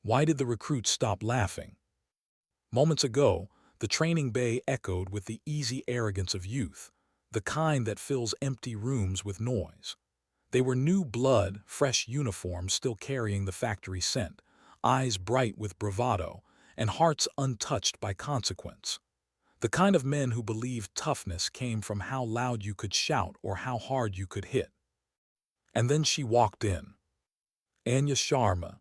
Why did the recruits stop laughing? Moments ago, the training bay echoed with the easy arrogance of youth, the kind that fills empty rooms with noise. They were new blood, fresh uniforms still carrying the factory scent, eyes bright with bravado, and hearts untouched by consequence. The kind of men who believed toughness came from how loud you could shout or how hard you could hit. And then she walked in. Anya Sharma.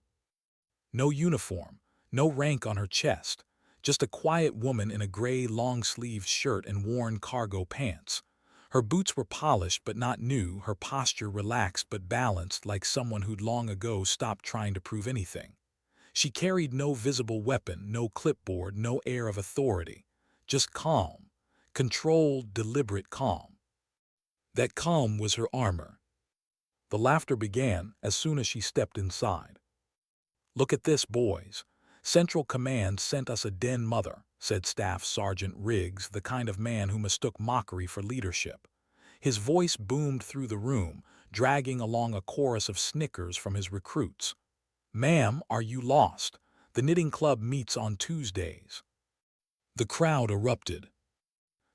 No uniform, no rank on her chest, just a quiet woman in a gray long-sleeved shirt and worn cargo pants. Her boots were polished but not new, her posture relaxed but balanced like someone who'd long ago stopped trying to prove anything. She carried no visible weapon, no clipboard, no air of authority. Just calm. Controlled, deliberate calm. That calm was her armor. The laughter began as soon as she stepped inside. "Look at this, boys. Central Command sent us a den mother," said Staff Sergeant Riggs, the kind of man who mistook mockery for leadership. His voice boomed through the room, dragging along a chorus of snickers from his recruits. "Ma'am, are you lost? The knitting club meets on Tuesdays." The crowd erupted.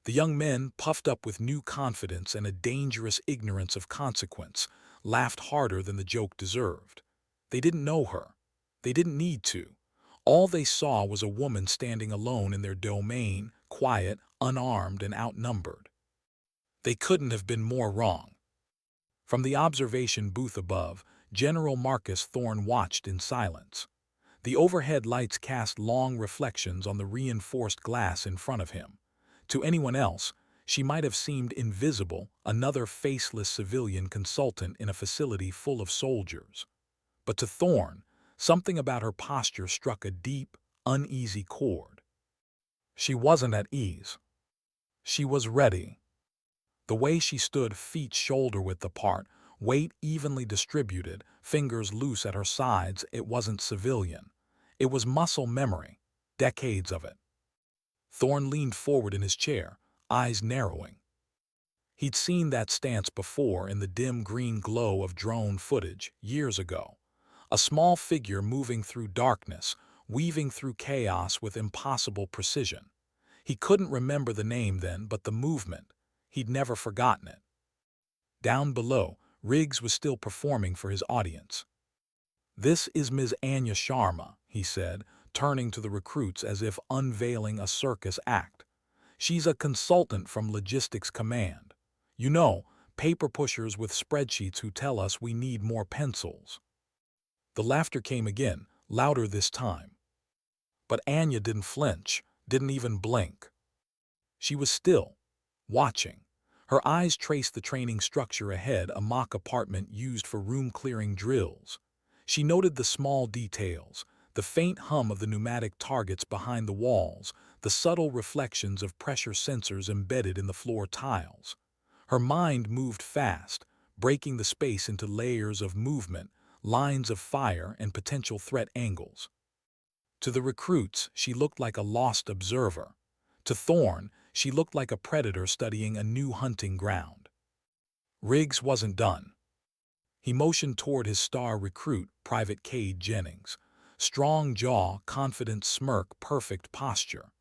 The young men, puffed up with new confidence and a dangerous ignorance of consequence, laughed harder than the joke deserved. They didn't know her. They didn't need to. All they saw was a woman standing alone in their domain, quiet, unarmed, and outnumbered. They couldn't have been more wrong. From the observation booth above, General Marcus Thorne watched in silence. The overhead lights cast long reflections on the reinforced glass in front of him. To anyone else, she might have seemed invisible, another faceless civilian consultant in a facility full of soldiers. But to Thorne, something about her posture struck a deep, uneasy chord. She wasn't at ease. She was ready. The way she stood, feet shoulder-width apart, weight evenly distributed, fingers loose at her sides, it wasn't civilian. It was muscle memory, decades of it. Thorne leaned forward in his chair, eyes narrowing. He'd seen that stance before in the dim green glow of drone footage, years ago. A small figure moving through darkness, weaving through chaos with impossible precision. He couldn't remember the name then, but the movement. He'd never forgotten it. Down below, Riggs was still performing for his audience. "This is Ms. Anya Sharma," he said, turning to the recruits as if unveiling a circus act. "She's a consultant from Logistics Command. You know, paper pushers with spreadsheets who tell us we need more pencils." The laughter came again, louder this time. But Anya didn't flinch, didn't even blink. She was still, watching. Her eyes traced the training structure ahead, a mock apartment used for room-clearing drills. She noted the small details, the faint hum of the pneumatic targets behind the walls, the subtle reflections of pressure sensors embedded in the floor tiles. Her mind moved fast, breaking the space into layers of movement, lines of fire, and potential threat angles. To the recruits, she looked like a lost observer. To Thorne, she looked like a predator studying a new hunting ground. Riggs wasn't done. He motioned toward his star recruit, Private Cade Jennings. Strong jaw, confident smirk, perfect posture.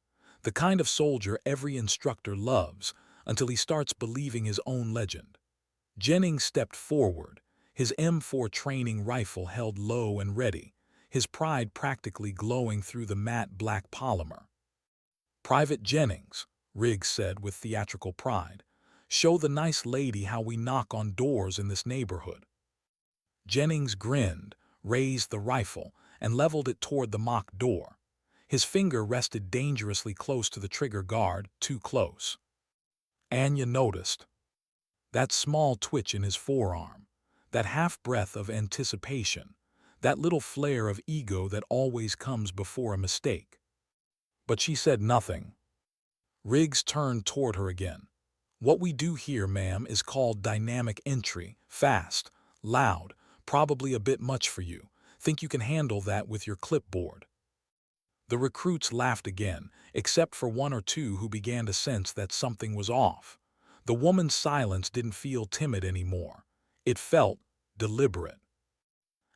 The kind of soldier every instructor loves, until he starts believing his own legend. Jennings stepped forward, his M4 training rifle held low and ready, his pride practically glowing through the matte black polymer. "Private Jennings," Riggs said with theatrical pride, "show the nice lady how we knock on doors in this neighborhood." Jennings grinned, raised the rifle, and leveled it toward the mock door. His finger rested dangerously close to the trigger guard, too close. Anya noticed that small twitch in his forearm, that half-breath of anticipation, that little flare of ego that always comes before a mistake. But she said nothing. Riggs turned toward her again. "What we do here, ma'am, is called dynamic entry, fast, loud, probably a bit much for you. Think you can handle that with your clipboard?" The recruits laughed again, except for one or two who began to sense that something was off. The woman's silence didn't feel timid anymore. It felt deliberate.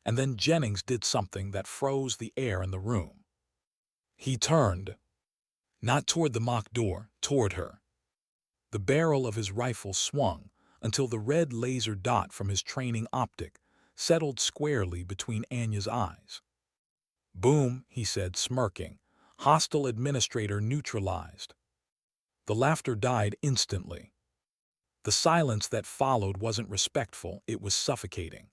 And then Jennings did something that froze the air in the room. He turned, not toward the mock door, toward her. The barrel of his rifle swung until the red laser dot from his training optic settled squarely between Anya's eyes. "Boom," he said, smirking. "Hostile administrator neutralized." The laughter died instantly. The silence that followed wasn't respectful, it was suffocating.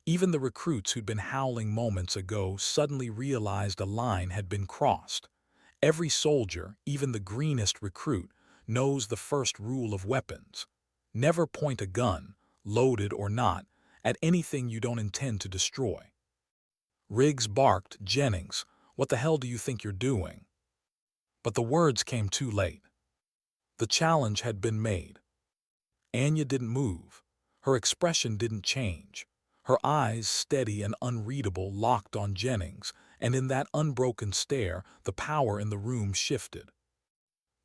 Even the recruits who'd been howling moments ago suddenly realized a line had been crossed. Every soldier, even the greenest recruit, knows the first rule of weapons. Never point a gun, loaded or not, at anything you don't intend to destroy. Riggs barked, "Jennings, what the hell do you think you're doing?" But the words came too late. The challenge had been made. Anya didn't move. Her expression didn't change. Her eyes, steady and unreadable, locked on Jennings, and in that unbroken stare, the power in the room shifted.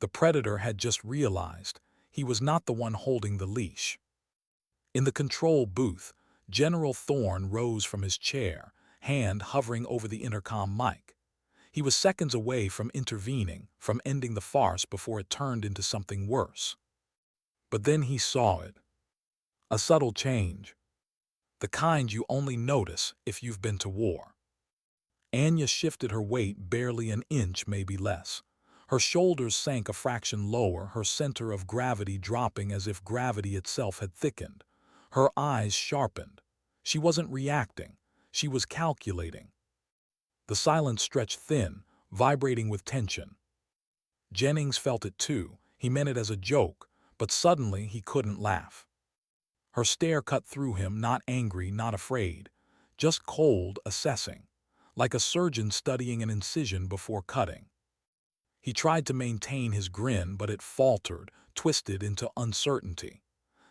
The predator had just realized he was not the one holding the leash. In the control booth, General Thorne rose from his chair, hand hovering over the intercom mic. He was seconds away from intervening, from ending the farce before it turned into something worse. But then he saw it. A subtle change. The kind you only notice if you've been to war. Anya shifted her weight barely an inch, maybe less. Her shoulders sank a fraction lower, her center of gravity dropping as if gravity itself had thickened. Her eyes sharpened. She wasn't reacting. She was calculating. The silence stretched thin, vibrating with tension. Jennings felt it too. He meant it as a joke, but suddenly he couldn't laugh. Her stare cut through him, not angry, not afraid, just cold, assessing, like a surgeon studying an incision before cutting. He tried to maintain his grin, but it faltered, twisted into uncertainty.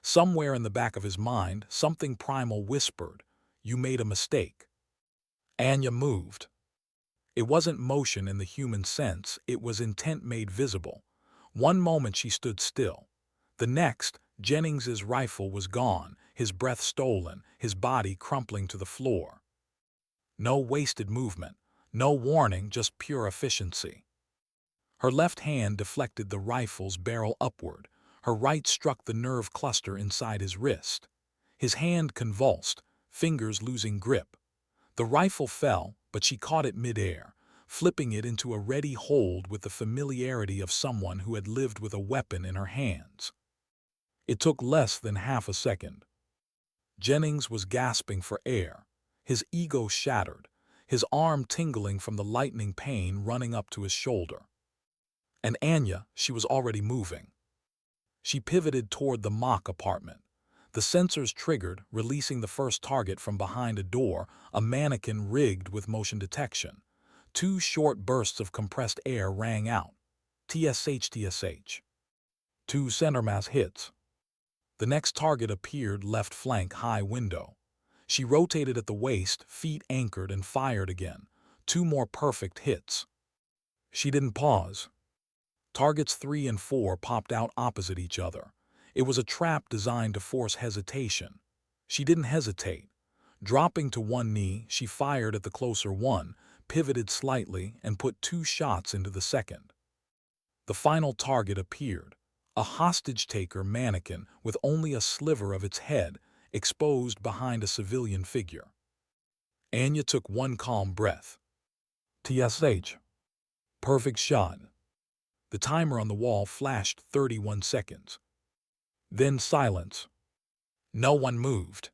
Somewhere in the back of his mind, something primal whispered, "You made a mistake." Anya moved. It wasn't motion in the human sense, it was intent made visible. One moment she stood still. The next, Jennings's rifle was gone, his breath stolen, his body crumpling to the floor. No wasted movement, no warning, just pure efficiency. Her left hand deflected the rifle's barrel upward. Her right struck the nerve cluster inside his wrist. His hand convulsed, fingers losing grip. The rifle fell, but she caught it midair, flipping it into a ready hold with the familiarity of someone who had lived with a weapon in her hands. It took less than half a second. Jennings was gasping for air, his ego shattered, his arm tingling from the lightning pain running up to his shoulder. And Anya, she was already moving. She pivoted toward the mock apartment. The sensors triggered, releasing the first target from behind a door, a mannequin rigged with motion detection. 2 short bursts of compressed air rang out. TSH, TSH. 2 center mass hits. The next target appeared, left flank, high window. She rotated at the waist, feet anchored, and fired again. 2 more perfect hits. She didn't pause. Targets 3 and 4 popped out opposite each other. It was a trap designed to force hesitation. She didn't hesitate. Dropping to one knee, she fired at the closer one, pivoted slightly, and put 2 shots into the second. The final target appeared, a hostage-taker mannequin with only a sliver of its head exposed behind a civilian figure. Anya took one calm breath. TSH. Perfect shot. The timer on the wall flashed 31 seconds. Then silence. No one moved.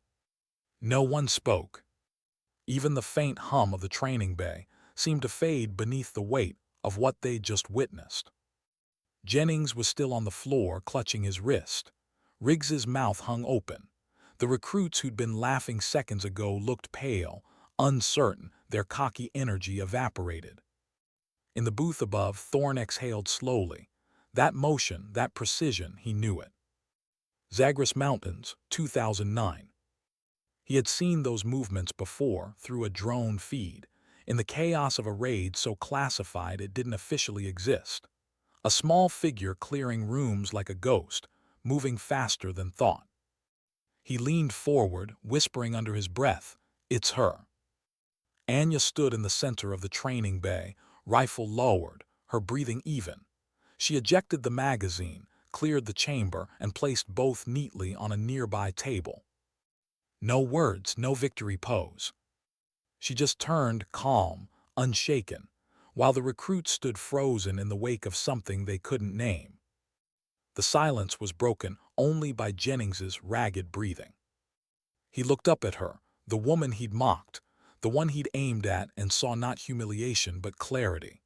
No one spoke. Even the faint hum of the training bay seemed to fade beneath the weight of what they'd just witnessed. Jennings was still on the floor, clutching his wrist. Riggs's mouth hung open. The recruits who'd been laughing seconds ago looked pale, uncertain, their cocky energy evaporated. In the booth above, Thorne exhaled slowly. That motion, that precision, he knew it. Zagros Mountains, 2009. He had seen those movements before through a drone feed, in the chaos of a raid so classified it didn't officially exist. A small figure clearing rooms like a ghost, moving faster than thought. He leaned forward, whispering under his breath, "It's her." Anya stood in the center of the training bay, rifle lowered, her breathing even. She ejected the magazine, cleared the chamber, and placed both neatly on a nearby table. No words, no victory pose. She just turned, calm, unshaken, while the recruits stood frozen in the wake of something they couldn't name. The silence was broken only by Jennings's ragged breathing. He looked up at her, the woman he'd mocked, the one he'd aimed at, and saw not humiliation but clarity.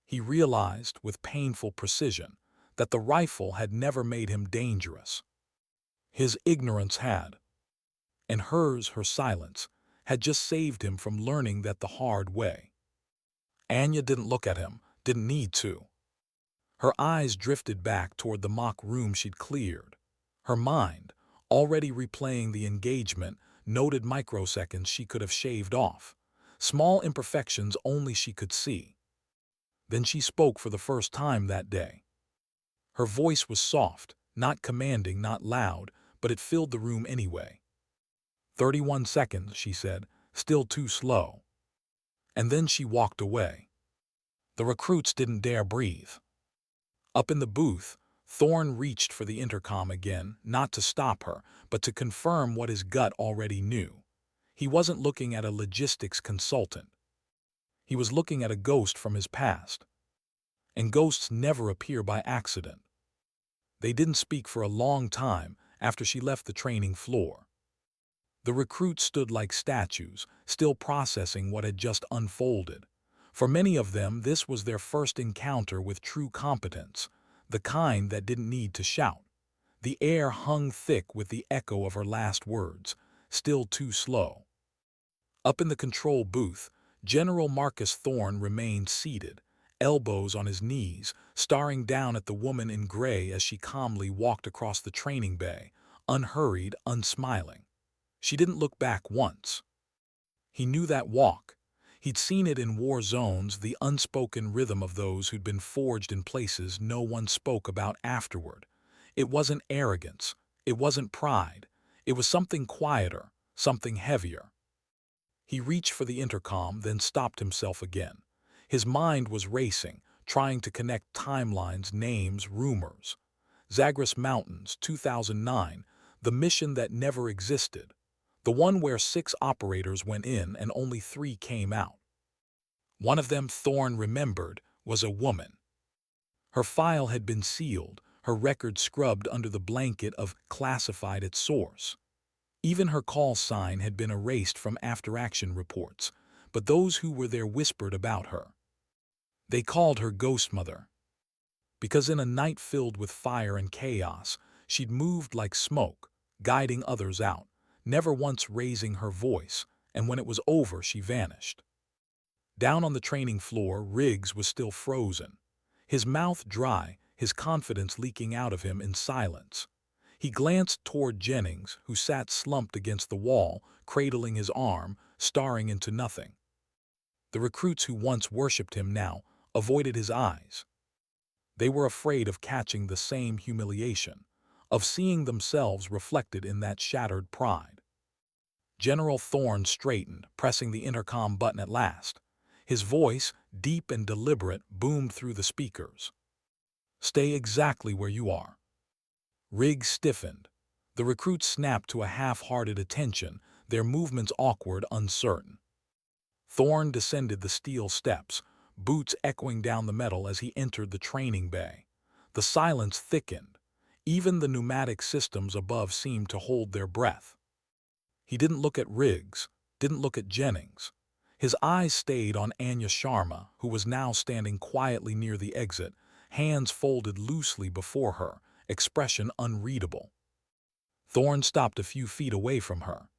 He realized, with painful precision, that the rifle had never made him dangerous. His ignorance had, and hers, her silence, had just saved him from learning that the hard way. Anya didn't look at him, didn't need to. Her eyes drifted back toward the mock room she'd cleared. Her mind, already replaying the engagement, noted microseconds she could have shaved off, small imperfections only she could see. Then she spoke for the first time that day. Her voice was soft, not commanding, not loud, but it filled the room anyway. 31 seconds, she said, still too slow. And then she walked away. The recruits didn't dare breathe. Up in the booth, Thorne reached for the intercom again, not to stop her, but to confirm what his gut already knew. He wasn't looking at a logistics consultant. He was looking at a ghost from his past. And ghosts never appear by accident. They didn't speak for a long time after she left the training floor. The recruits stood like statues, still processing what had just unfolded. For many of them, this was their first encounter with true competence, the kind that didn't need to shout. The air hung thick with the echo of her last words, still too slow. Up in the control booth, General Marcus Thorne remained seated, elbows on his knees, staring down at the woman in gray as she calmly walked across the training bay, unhurried, unsmiling. She didn't look back once. He knew that walk. He'd seen it in war zones, the unspoken rhythm of those who'd been forged in places no one spoke about afterward. It wasn't arrogance. It wasn't pride. It was something quieter, something heavier. He reached for the intercom, then stopped himself again. His mind was racing, trying to connect timelines, names, rumors. Zagros Mountains, 2009, the mission that never existed. The one where 6 operators went in and only 3 came out. One of them, Thorne remembered, was a woman. Her file had been sealed, her record scrubbed under the blanket of classified at source. Even her call sign had been erased from after-action reports, but those who were there whispered about her. They called her Ghost Mother. Because in a night filled with fire and chaos, she'd moved like smoke, guiding others out, never once raising her voice, and when it was over, she vanished. Down on the training floor, Riggs was still frozen, his mouth dry, his confidence leaking out of him in silence. He glanced toward Jennings, who sat slumped against the wall, cradling his arm, staring into nothing. The recruits who once worshipped him now avoided his eyes. They were afraid of catching the same humiliation, of seeing themselves reflected in that shattered pride. General Thorne straightened, pressing the intercom button at last. His voice, deep and deliberate, boomed through the speakers. "Stay exactly where you are." Riggs stiffened. The recruits snapped to a half-hearted attention, their movements awkward, uncertain. Thorne descended the steel steps, boots echoing down the metal as he entered the training bay. The silence thickened. Even the pneumatic systems above seemed to hold their breath. He didn't look at Riggs, didn't look at Jennings. His eyes stayed on Anya Sharma, who was now standing quietly near the exit, hands folded loosely before her, expression unreadable. Thorne stopped a few feet away from her.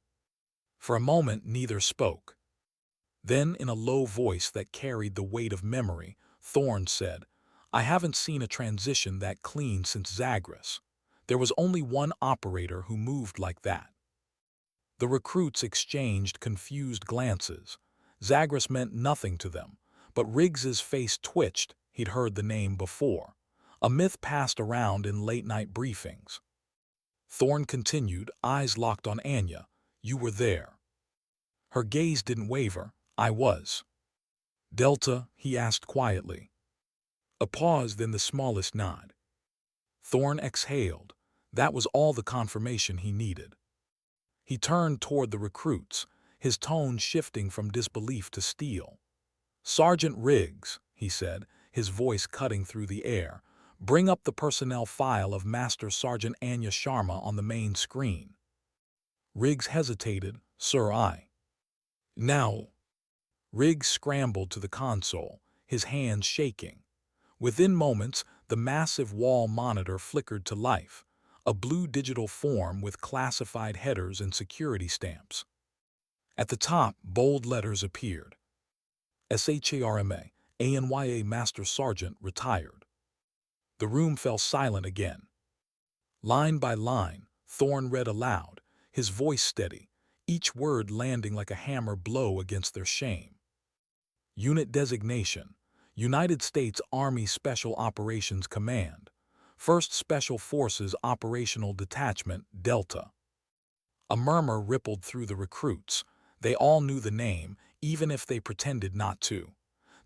For a moment, neither spoke. Then, in a low voice that carried the weight of memory, Thorne said, "I haven't seen a transition that clean since Zagros. There was only one operator who moved like that." The recruits exchanged confused glances. Zagros meant nothing to them, but Riggs's face twitched. He'd heard the name before. A myth passed around in late-night briefings. Thorne continued, eyes locked on Anya. "You were there." Her gaze didn't waver, I was. Delta, he asked quietly. A pause, then the smallest nod. Thorne exhaled. That was all the confirmation he needed. He turned toward the recruits, his tone shifting from disbelief to steel. "Sergeant Riggs," he said, his voice cutting through the air, "bring up the personnel file of Master Sergeant Anya Sharma on the main screen." Riggs hesitated. "Sir, I." "Now." Riggs scrambled to the console, his hands shaking. Within moments, the massive wall monitor flickered to life, a blue digital form with classified headers and security stamps. At the top, bold letters appeared. SHARMA, ANYA Master Sergeant, retired. The room fell silent again. Line by line, Thorne read aloud, his voice steady, each word landing like a hammer blow against their shame. Unit designation: United States Army Special Operations Command, 1st Special Forces Operational Detachment, Delta. A murmur rippled through the recruits. They all knew the name, even if they pretended not to.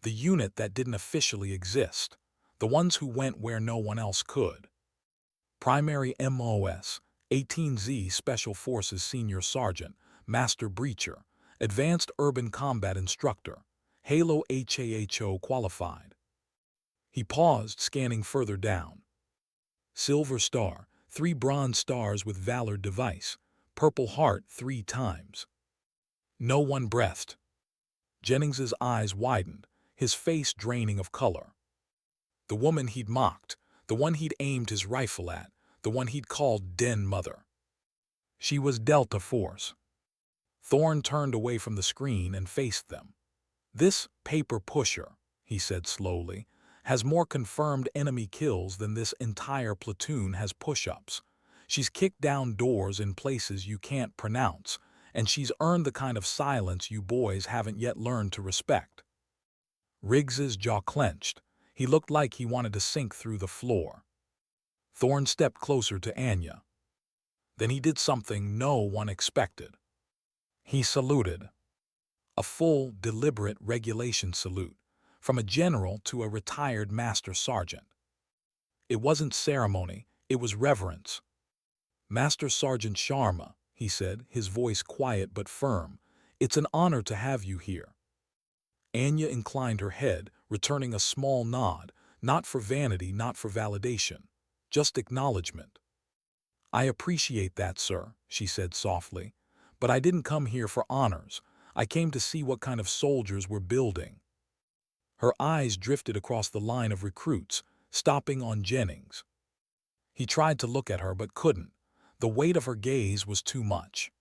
The unit that didn't officially exist. The ones who went where no one else could. Primary MOS, 18Z Special Forces Senior Sergeant, Master Breacher, Advanced Urban Combat Instructor, Halo HAHO qualified. He paused, scanning further down. Silver Star, 3 bronze stars with Valor device, Purple Heart 3 times. No one breathed. Jennings's eyes widened, his face draining of color. The woman he'd mocked, the one he'd aimed his rifle at, the one he'd called Den Mother. She was Delta Force. Thorne turned away from the screen and faced them. "This paper pusher," he said slowly, "has more confirmed enemy kills than this entire platoon has push-ups. She's kicked down doors in places you can't pronounce, and she's earned the kind of silence you boys haven't yet learned to respect." Riggs's jaw clenched. He looked like he wanted to sink through the floor. Thorne stepped closer to Anya. Then he did something no one expected. He saluted. A full, deliberate regulation salute, from a general to a retired master sergeant. It wasn't ceremony, it was reverence. "Master Sergeant Sharma," he said, his voice quiet but firm, "it's an honor to have you here." Anya inclined her head, returning a small nod, not for vanity, not for validation, just acknowledgement. "I appreciate that, sir," she said softly, "but I didn't come here for honors. I came to see what kind of soldiers we're building." Her eyes drifted across the line of recruits, stopping on Jennings. He tried to look at her but couldn't. The weight of her gaze was too much.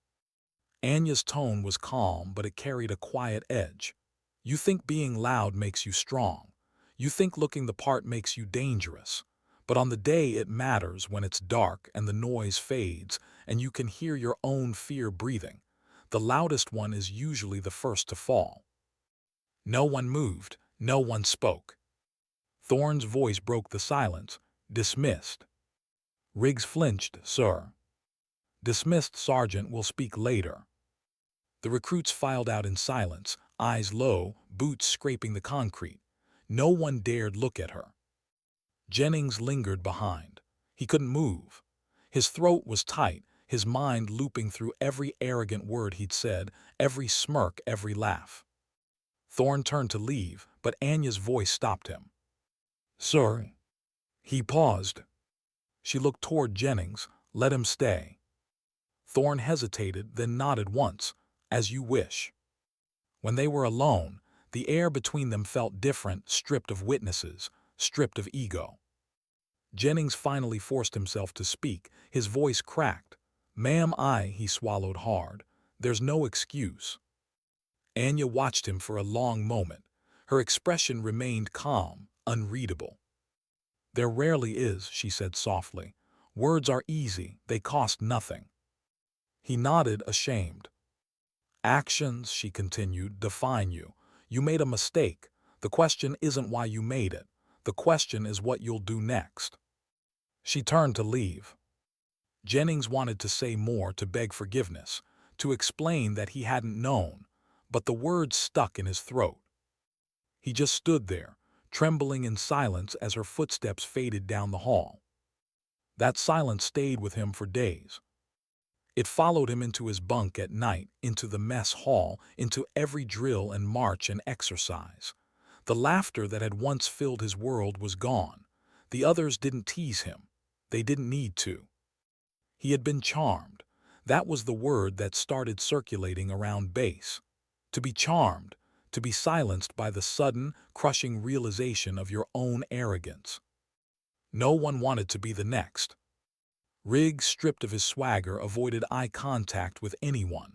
Anya's tone was calm, but it carried a quiet edge. "You think being loud makes you strong. You think looking the part makes you dangerous. But on the day it matters, when it's dark and the noise fades and you can hear your own fear breathing, the loudest one is usually the first to fall." No one moved, no one spoke. Thorne's voice broke the silence. "Dismissed." Riggs flinched. "Sir." "Dismissed, Sergeant. We'll speak later." The recruits filed out in silence, eyes low, boots scraping the concrete. No one dared look at her. Jennings lingered behind. He couldn't move. His throat was tight, his mind looping through every arrogant word he'd said, every smirk, every laugh. Thorne turned to leave, but Anya's voice stopped him. "Sir." He paused. She looked toward Jennings. "Let him stay." Thorne hesitated, then nodded once. "As you wish." When they were alone, the air between them felt different, stripped of witnesses, stripped of ego. Jennings finally forced himself to speak, his voice cracked. "Ma'am, he swallowed hard. "There's no excuse." Anya watched him for a long moment. Her expression remained calm, unreadable. "There rarely is," she said softly. "Words are easy, they cost nothing." He nodded, ashamed. "Actions," she continued, "define you. You made a mistake. The question isn't why you made it. The question is what you'll do next." She turned to leave. Jennings wanted to say more, to beg forgiveness, to explain that he hadn't known, but the words stuck in his throat. He just stood there, trembling in silence as her footsteps faded down the hall. That silence stayed with him for days. It followed him into his bunk at night, into the mess hall, into every drill and march and exercise. The laughter that had once filled his world was gone. The others didn't tease him. They didn't need to. He had been charmed. That was the word that started circulating around base. To be charmed, to be silenced by the sudden, crushing realization of your own arrogance. No one wanted to be the next. Riggs, stripped of his swagger, avoided eye contact with anyone.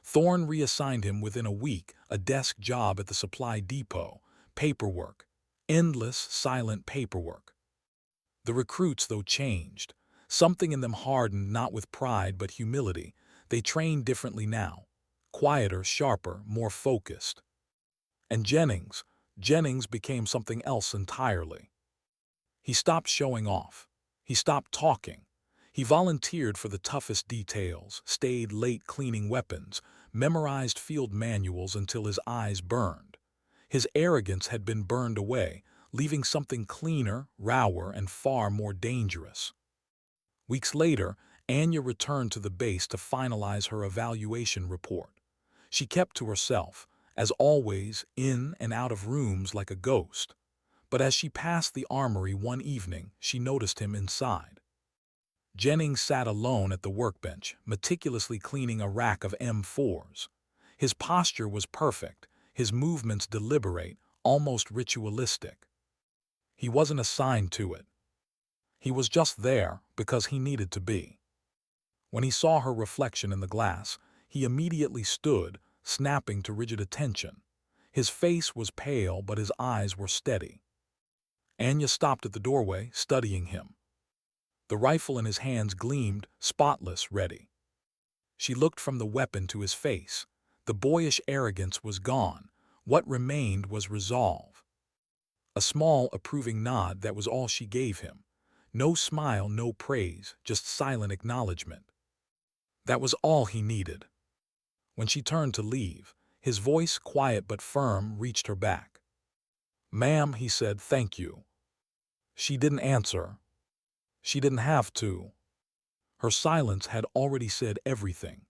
Thorne reassigned him within a week, a desk job at the supply depot, paperwork, endless, silent paperwork. The recruits, though, changed. Something in them hardened, not with pride but humility. They trained differently now. Quieter, sharper, more focused. And Jennings became something else entirely. He stopped showing off. He stopped talking. He volunteered for the toughest details, stayed late cleaning weapons, memorized field manuals until his eyes burned. His arrogance had been burned away, leaving something cleaner, rawer, and far more dangerous. Weeks later, Anya returned to the base to finalize her evaluation report. She kept to herself, as always, in and out of rooms like a ghost. But as she passed the armory one evening, she noticed him inside. Jennings sat alone at the workbench, meticulously cleaning a rack of M4s. His posture was perfect, his movements deliberate, almost ritualistic. He wasn't assigned to it. He was just there because he needed to be. When he saw her reflection in the glass, he immediately stood, snapping to rigid attention. His face was pale, but his eyes were steady. Anya stopped at the doorway, studying him. The rifle in his hands gleamed, spotless, ready. She looked from the weapon to his face. The boyish arrogance was gone. What remained was resolve. A small, approving nod, that was all she gave him. No smile, no praise, just silent acknowledgement. That was all he needed. When she turned to leave, his voice, quiet but firm, reached her back. "Ma'am," he said, "thank you." She didn't answer. She didn't have to. Her silence had already said everything.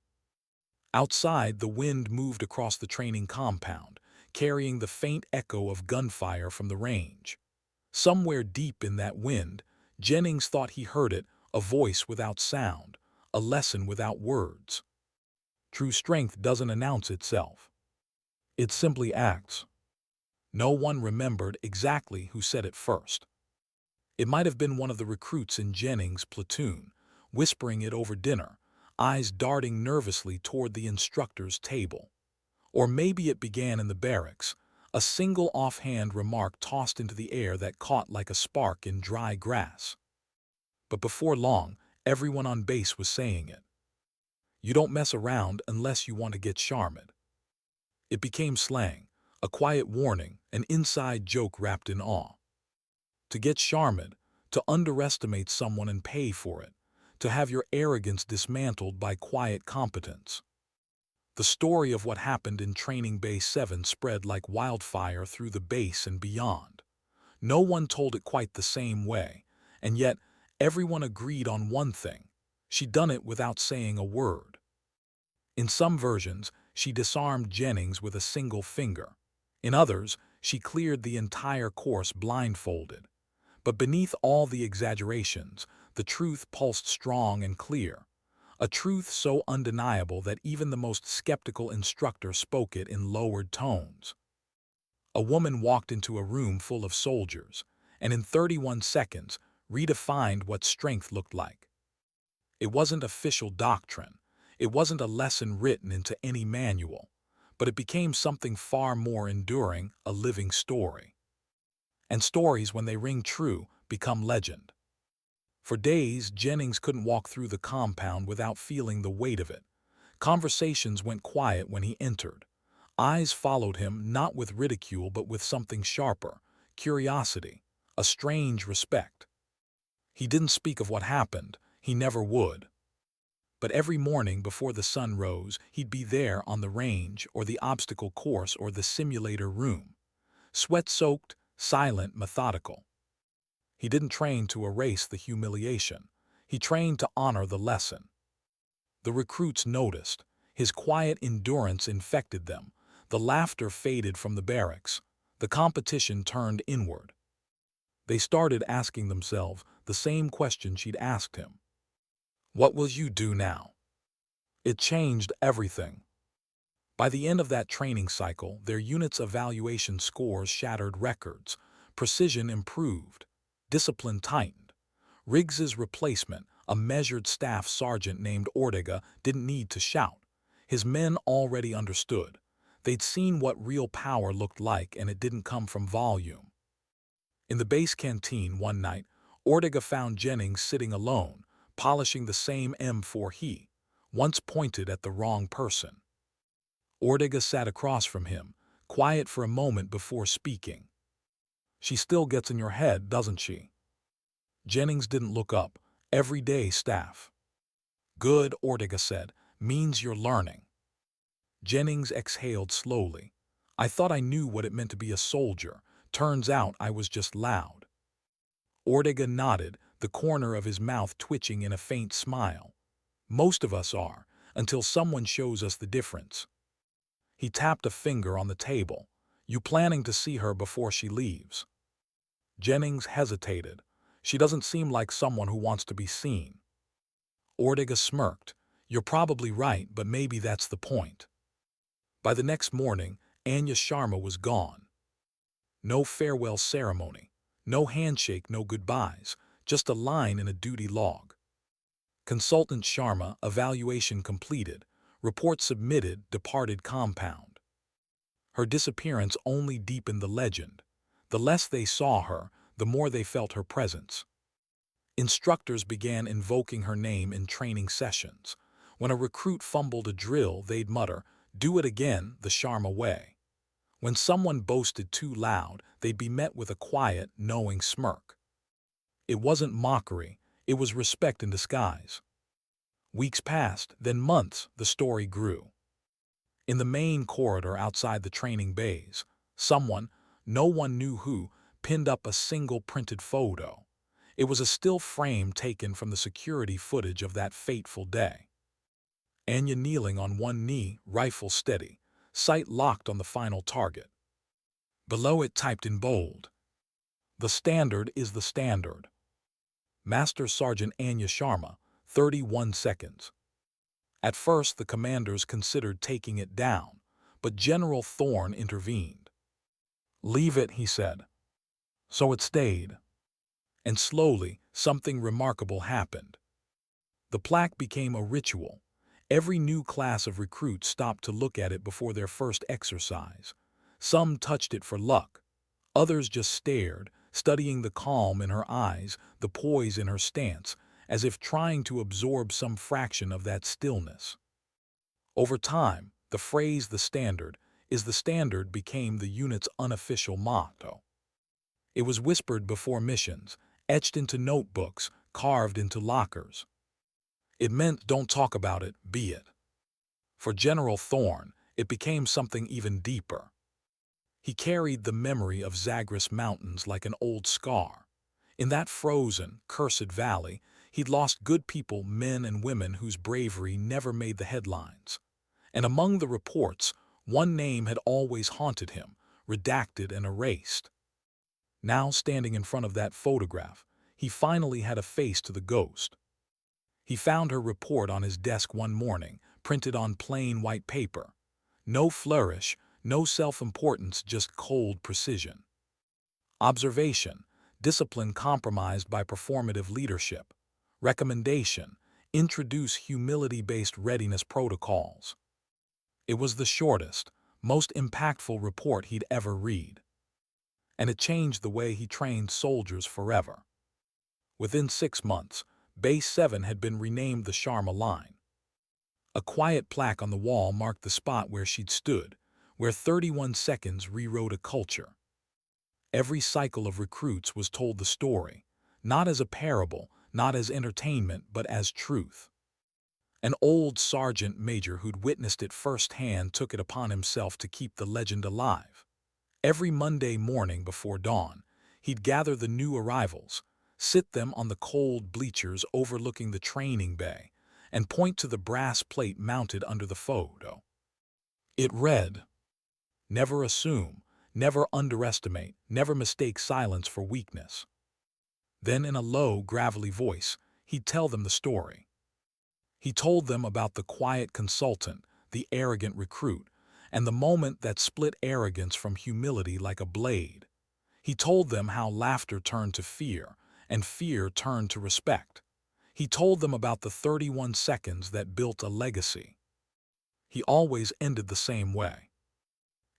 Outside, the wind moved across the training compound, carrying the faint echo of gunfire from the range. Somewhere deep in that wind, Jennings thought he heard it, a voice without sound, a lesson without words. True strength doesn't announce itself. It simply acts. No one remembered exactly who said it first. It might have been one of the recruits in Jennings' platoon, whispering it over dinner, eyes darting nervously toward the instructor's table. Or maybe it began in the barracks, a single offhand remark tossed into the air that caught like a spark in dry grass. But before long, everyone on base was saying it. You don't mess around unless you want to get Sharmed. It became slang, a quiet warning, an inside joke wrapped in awe. To get Sharmed, to underestimate someone and pay for it, to have your arrogance dismantled by quiet competence. The story of what happened in Training Bay 7 spread like wildfire through the base and beyond. No one told it quite the same way, and yet everyone agreed on one thing: she'd done it without saying a word. In some versions, she disarmed Jennings with a single finger. In others, she cleared the entire course blindfolded. But beneath all the exaggerations, the truth pulsed strong and clear. A truth so undeniable that even the most skeptical instructor spoke it in lowered tones. A woman walked into a room full of soldiers, and in 31 seconds redefined what strength looked like. It wasn't official doctrine. It wasn't a lesson written into any manual. But it became something far more enduring, a living story. And stories, when they ring true, become legend. For days, Jennings couldn't walk through the compound without feeling the weight of it. Conversations went quiet when he entered. Eyes followed him, not with ridicule but with something sharper, curiosity, a strange respect. He didn't speak of what happened. He never would. But every morning before the sun rose, he'd be there on the range or the obstacle course or the simulator room, sweat-soaked, silent, methodical. He didn't train to erase the humiliation. He trained to honor the lesson. The recruits noticed. His quiet endurance infected them. The laughter faded from the barracks. The competition turned inward. They started asking themselves the same question she'd asked him. What will you do now? It changed everything. By the end of that training cycle, their unit's evaluation scores shattered records. Precision improved. Discipline tightened. Riggs's replacement, a measured staff sergeant named Ortega, didn't need to shout. His men already understood. They'd seen what real power looked like, and it didn't come from volume. In the base canteen one night, Ortega found Jennings sitting alone, polishing the same M4 he once pointed at the wrong person. Ortega sat across from him, quiet for a moment before speaking. She still gets in your head, doesn't she? Jennings didn't look up. Every day, staff. Good, Ortega said, means you're learning. Jennings exhaled slowly. I thought I knew what it meant to be a soldier. Turns out I was just loud. Ortega nodded, the corner of his mouth twitching in a faint smile. Most of us are, until someone shows us the difference. He tapped a finger on the table. You planning to see her before she leaves? Jennings hesitated. She doesn't seem like someone who wants to be seen. Ortega smirked. You're probably right, but maybe that's the point. By the next morning, Anya Sharma was gone. No farewell ceremony. No handshake, no goodbyes. Just a line in a duty log. Consultant Sharma, evaluation completed. Report submitted, departed compound. Her disappearance only deepened the legend. The less they saw her, the more they felt her presence. Instructors began invoking her name in training sessions. When a recruit fumbled a drill, they'd mutter, "Do it again, the Sharma way." When someone boasted too loud, they'd be met with a quiet, knowing smirk. It wasn't mockery, it was respect in disguise. Weeks passed, then months, the story grew. In the main corridor outside the training bays, someone, no one knew who, pinned up a single printed photo. It was a still frame taken from the security footage of that fateful day. Anya kneeling on one knee, rifle steady, sight locked on the final target. Below it typed in bold, "The standard is the standard. Master Sergeant Anya Sharma, 31 seconds." At first the commanders considered taking it down, but General Thorne intervened. "Leave it," he said. So it stayed. And slowly, something remarkable happened. The plaque became a ritual. Every new class of recruits stopped to look at it before their first exercise. Some touched it for luck. Others just stared, studying the calm in her eyes, the poise in her stance, as if trying to absorb some fraction of that stillness. Over time, the phrase "the standard is the standard" became the unit's unofficial motto. It was whispered before missions, etched into notebooks, carved into lockers. It meant don't talk about it, be it. For General Thorne, it became something even deeper. He carried the memory of Zagros Mountains like an old scar. In that frozen, cursed valley, he'd lost good people, men and women whose bravery never made the headlines. And among the reports, one name had always haunted him, redacted and erased. Now, standing in front of that photograph, he finally had a face to the ghost. He found her report on his desk one morning, printed on plain white paper. No flourish, no self-importance, just cold precision. Observation, discipline compromised by performative leadership. Recommendation, introduce humility-based readiness protocols. It was the shortest, most impactful report he'd ever read. And it changed the way he trained soldiers forever. Within 6 months, Base 7 had been renamed the Sharma Line. A quiet plaque on the wall marked the spot where she'd stood, where 31 seconds rewrote a culture. Every cycle of recruits was told the story, not as a parable, not as entertainment, but as truth. An old sergeant major who'd witnessed it firsthand took it upon himself to keep the legend alive. Every Monday morning before dawn, he'd gather the new arrivals, sit them on the cold bleachers overlooking the training bay, and point to the brass plate mounted under the photo. It read, "Never assume, never underestimate, never mistake silence for weakness." Then in a low, gravelly voice, he'd tell them the story. He told them about the quiet consultant, the arrogant recruit, and the moment that split arrogance from humility like a blade. He told them how laughter turned to fear, and fear turned to respect. He told them about the 31 seconds that built a legacy. He always ended the same way.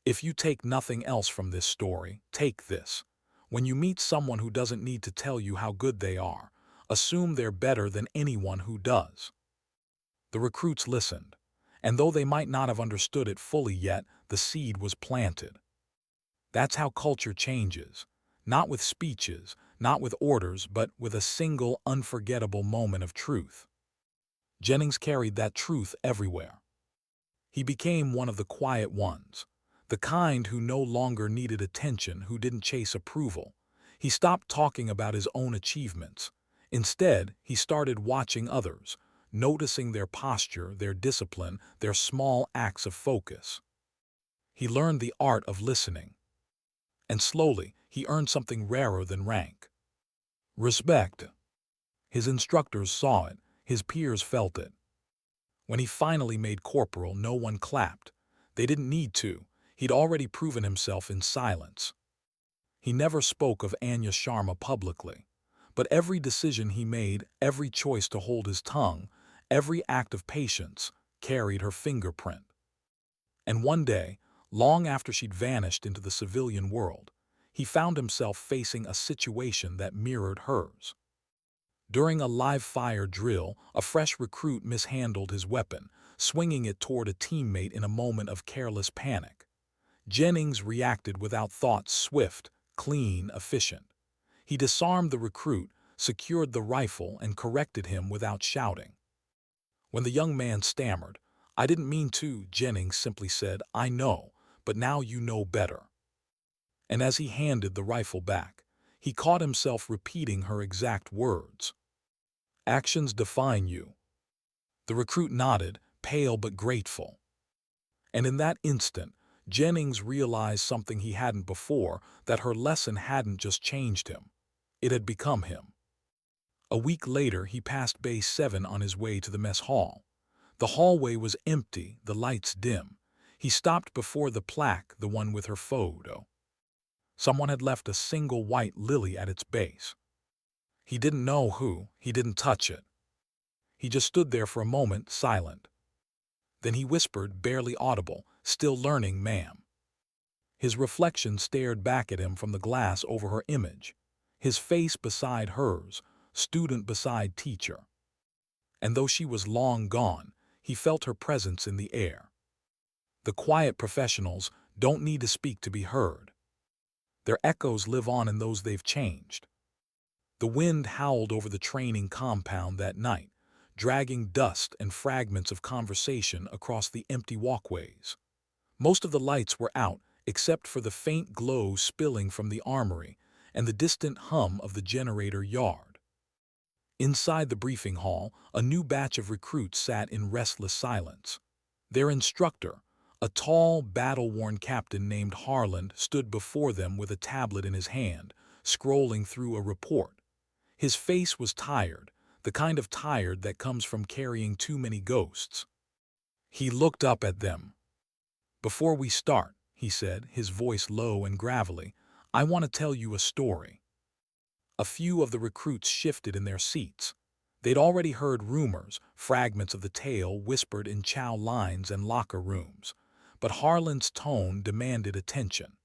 If you take nothing else from this story, take this. When you meet someone who doesn't need to tell you how good they are, assume they're better than anyone who does. The recruits listened, and though they might not have understood it fully yet, the seed was planted. That's how culture changes, not with speeches, not with orders, but with a single unforgettable moment of truth. Jennings carried that truth everywhere. He became one of the quiet ones, the kind who no longer needed attention, who didn't chase approval. He stopped talking about his own achievements. Instead, he started watching others, noticing their posture, their discipline, their small acts of focus. He learned the art of listening. And slowly, he earned something rarer than rank: respect. His instructors saw it, his peers felt it. When he finally made corporal, no one clapped. They didn't need to. He'd already proven himself in silence. He never spoke of Anya Sharma publicly, but every decision he made, every choice to hold his tongue, every act of patience, carried her fingerprint. And one day, long after she'd vanished into the civilian world, he found himself facing a situation that mirrored hers. During a live-fire drill, a fresh recruit mishandled his weapon, swinging it toward a teammate in a moment of careless panic. Jennings reacted without thought, swift, clean, efficient. He disarmed the recruit, secured the rifle, and corrected him without shouting. When the young man stammered, "I didn't mean to," Jennings simply said, "I know, but now you know better." And as he handed the rifle back, he caught himself repeating her exact words. "Actions define you." The recruit nodded, pale but grateful. And in that instant, Jennings realized something he hadn't before, that her lesson hadn't just changed him. It had become him. A week later, he passed Bay 7 on his way to the mess hall. The hallway was empty, the lights dim. He stopped before the plaque, the one with her photo. Someone had left a single white lily at its base. He didn't know who, he didn't touch it. He just stood there for a moment, silent. Then he whispered, barely audible, "Still learning, ma'am." His reflection stared back at him from the glass over her image. His face beside hers, student beside teacher. And though she was long gone, he felt her presence in the air. The quiet professionals don't need to speak to be heard. Their echoes live on in those they've changed. The wind howled over the training compound that night, dragging dust and fragments of conversation across the empty walkways. Most of the lights were out, except for the faint glow spilling from the armory and the distant hum of the generator yard. Inside the briefing hall, a new batch of recruits sat in restless silence. Their instructor, a tall, battle-worn captain named Harland, stood before them with a tablet in his hand, scrolling through a report. His face was tired, the kind of tired that comes from carrying too many ghosts. He looked up at them. "Before we start," he said, his voice low and gravelly, "I want to tell you a story." A few of the recruits shifted in their seats. They'd already heard rumors, fragments of the tale whispered in chow lines and locker rooms. But Harlan's tone demanded attention.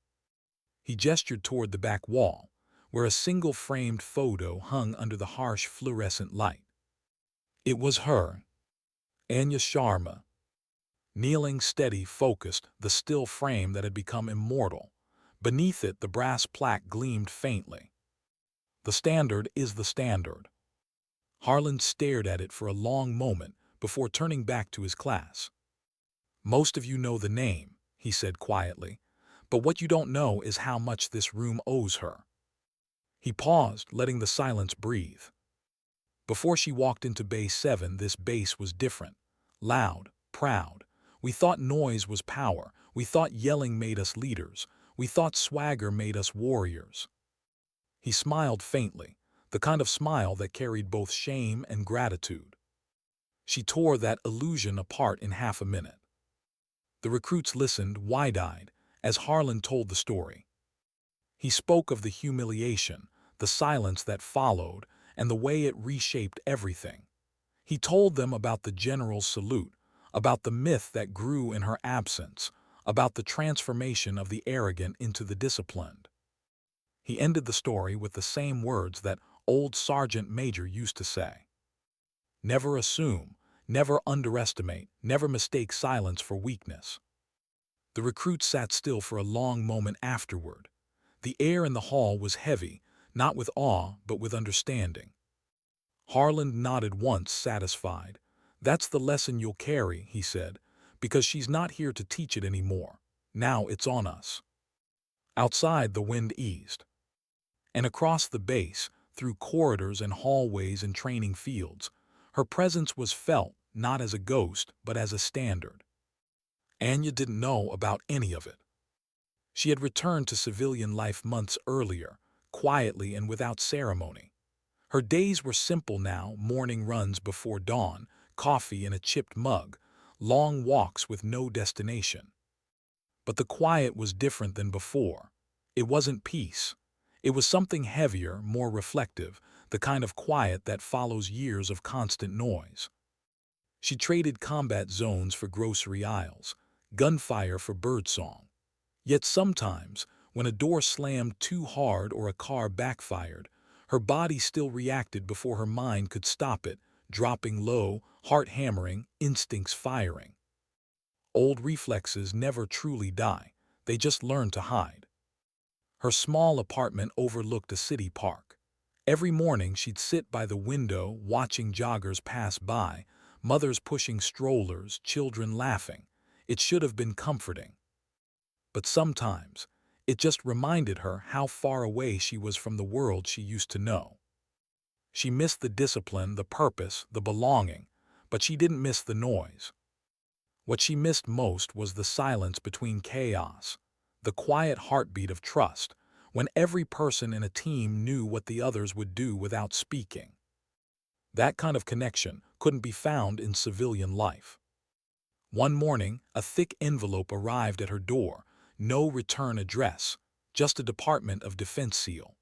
He gestured toward the back wall, where a single framed photo hung under the harsh fluorescent light. It was her, Anya Sharma, kneeling steady, focused, the still frame that had become immortal. Beneath it, the brass plaque gleamed faintly. "The standard is the standard." Harlan stared at it for a long moment, before turning back to his class. "Most of you know the name," he said quietly, "but what you don't know is how much this room owes her." He paused, letting the silence breathe. Before she walked into Bay 7, this base was different. Loud, proud. We thought noise was power. We thought yelling made us leaders. We thought swagger made us warriors. He smiled faintly, the kind of smile that carried both shame and gratitude. She tore that illusion apart in half a minute. The recruits listened, wide-eyed, as Harlan told the story. He spoke of the humiliation, the silence that followed, and the way it reshaped everything. He told them about the general's salute, about the myth that grew in her absence, about the transformation of the arrogant into the disciplined. He ended the story with the same words that old Sergeant Major used to say. Never assume, never underestimate, never mistake silence for weakness. The recruits sat still for a long moment afterward. The air in the hall was heavy, not with awe, but with understanding. Harlan nodded once, satisfied. "That's the lesson you'll carry," he said, "because she's not here to teach it anymore. Now it's on us." Outside, the wind eased. And across the base, through corridors and hallways and training fields, her presence was felt, not as a ghost, but as a standard. Anya didn't know about any of it. She had returned to civilian life months earlier, quietly and without ceremony. Her days were simple now: morning runs before dawn, coffee in a chipped mug, long walks with no destination. But the quiet was different than before. It wasn't peace. It was something heavier, more reflective, the kind of quiet that follows years of constant noise. She traded combat zones for grocery aisles, gunfire for birdsong. Yet sometimes, when a door slammed too hard or a car backfired, her body still reacted before her mind could stop it, dropping low, heart hammering, instincts firing. Old reflexes never truly die, they just learn to hide. Her small apartment overlooked a city park. Every morning she'd sit by the window watching joggers pass by, mothers pushing strollers, children laughing. It should have been comforting. But sometimes, it just reminded her how far away she was from the world she used to know. She missed the discipline, the purpose, the belonging, but she didn't miss the noise. What she missed most was the silence between chaos, the quiet heartbeat of trust, when every person in a team knew what the others would do without speaking. That kind of connection couldn't be found in civilian life. One morning, a thick envelope arrived at her door, no return address, just a Department of Defense seal.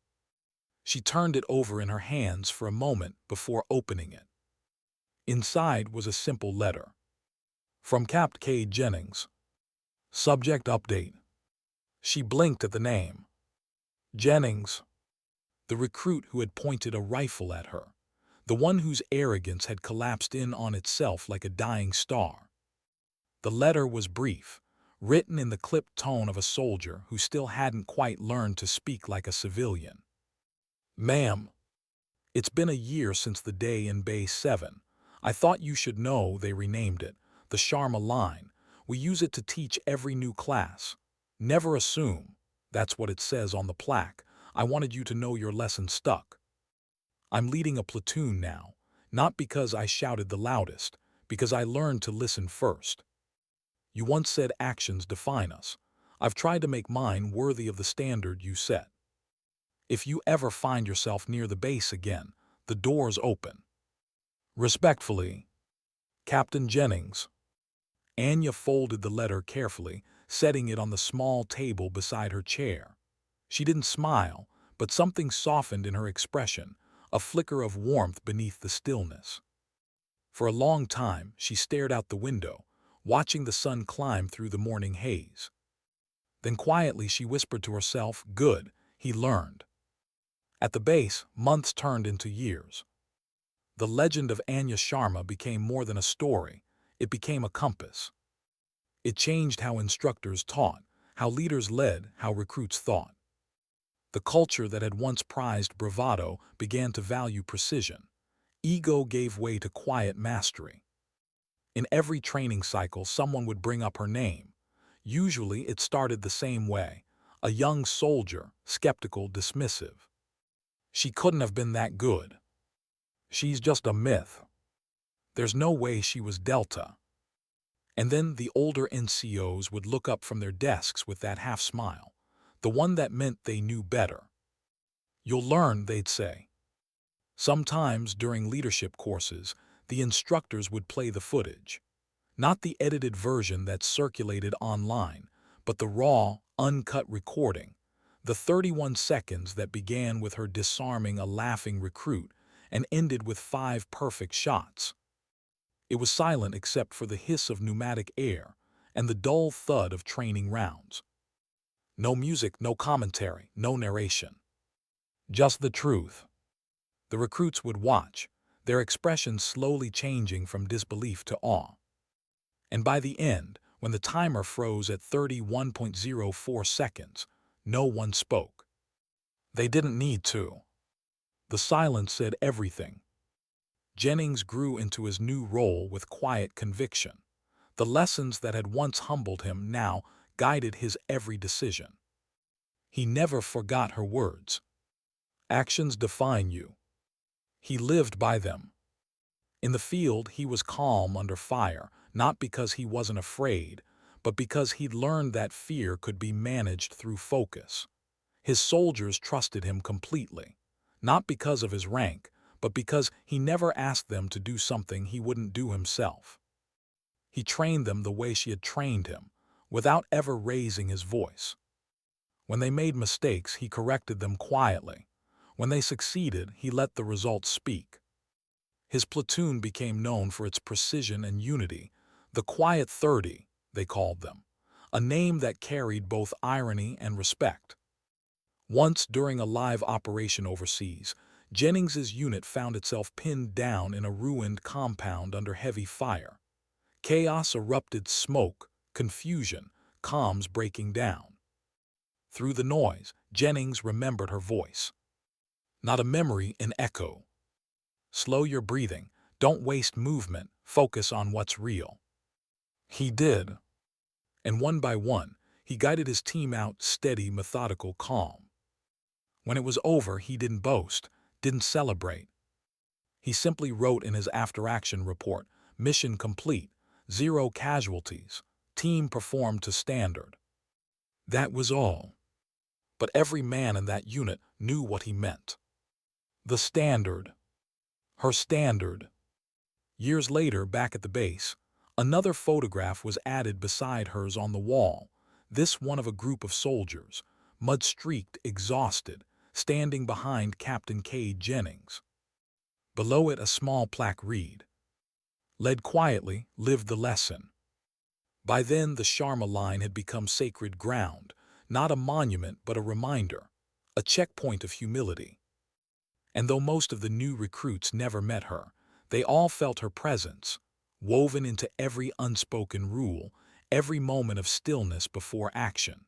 She turned it over in her hands for a moment before opening it. Inside was a simple letter. From Capt. K. Jennings. Subject update. She blinked at the name. Jennings. The recruit who had pointed a rifle at her. The one whose arrogance had collapsed in on itself like a dying star. The letter was brief, written in the clipped tone of a soldier who still hadn't quite learned to speak like a civilian. Ma'am, it's been a year since the day in Bay 7. I thought you should know they renamed it, the Sharma line. We use it to teach every new class. Never assume. That's what it says on the plaque. I wanted you to know your lesson stuck. I'm leading a platoon now, not because I shouted the loudest, because I learned to listen first. You once said actions define us. I've tried to make mine worthy of the standard you set. If you ever find yourself near the base again, the door's open. Respectfully, Captain Jennings. Anya folded the letter carefully, setting it on the small table beside her chair. She didn't smile, but something softened in her expression, a flicker of warmth beneath the stillness. For a long time, she stared out the window, watching the sun climb through the morning haze. Then quietly she whispered to herself, "Good," he learned. At the base, months turned into years. The legend of Anya Sharma became more than a story. It became a compass. It changed how instructors taught, how leaders led, how recruits thought. The culture that had once prized bravado began to value precision. Ego gave way to quiet mastery. In every training cycle, someone would bring up her name. Usually, it started the same way. A young soldier, skeptical, dismissive. She couldn't have been that good. She's just a myth. There's no way she was Delta. And then the older NCOs would look up from their desks with that half smile, the one that meant they knew better. You'll learn, they'd say. Sometimes during leadership courses, the instructors would play the footage. Not the edited version that circulated online, but the raw, uncut recording, the 31 seconds that began with her disarming a laughing recruit and ended with 5 perfect shots. It was silent except for the hiss of pneumatic air and the dull thud of training rounds. No music, no commentary, no narration. Just the truth. The recruits would watch, their expressions slowly changing from disbelief to awe. And by the end, when the timer froze at 31.04 seconds, no one spoke. They didn't need to. The silence said everything. Jennings grew into his new role with quiet conviction. The lessons that had once humbled him now guided his every decision. He never forgot her words. Actions define you. He lived by them. In the field, he was calm under fire, not because he wasn't afraid, but because he'd learned that fear could be managed through focus. His soldiers trusted him completely, not because of his rank, but because he never asked them to do something he wouldn't do himself. He trained them the way she had trained him, without ever raising his voice. When they made mistakes, he corrected them quietly. When they succeeded, he let the results speak. His platoon became known for its precision and unity, the Quiet 30, they called them, a name that carried both irony and respect. Once, during a live operation overseas, Jennings's unit found itself pinned down in a ruined compound under heavy fire. Chaos erupted, smoke, confusion, comms breaking down. Through the noise, Jennings remembered her voice. Not a memory, an echo. Slow your breathing, don't waste movement, focus on what's real. He did. And one by one, he guided his team out, steady, methodical, calm. When it was over, he didn't boast, didn't celebrate. He simply wrote in his after-action report, mission complete, 0 casualties, team performed to standard. That was all. But every man in that unit knew what he meant. The standard. Her standard. Years later, back at the base, another photograph was added beside hers on the wall, this one of a group of soldiers, mud-streaked, exhausted, standing behind Captain K. Jennings. Below it, a small plaque read, "Led quietly, lived the lesson." By then, the Sharma line had become sacred ground, not a monument but a reminder, a checkpoint of humility. And though most of the new recruits never met her, they all felt her presence, woven into every unspoken rule, every moment of stillness before action.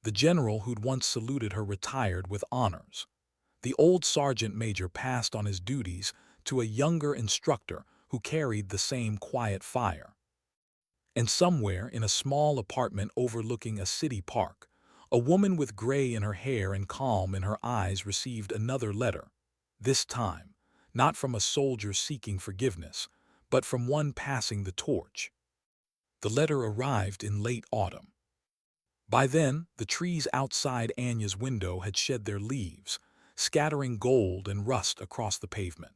The general who'd once saluted her retired with honors. The old sergeant major passed on his duties to a younger instructor who carried the same quiet fire. And somewhere in a small apartment overlooking a city park, a woman with gray in her hair and calm in her eyes received another letter, this time not from a soldier seeking forgiveness, but from one passing the torch. The letter arrived in late autumn. By then, the trees outside Anya's window had shed their leaves, scattering gold and rust across the pavement.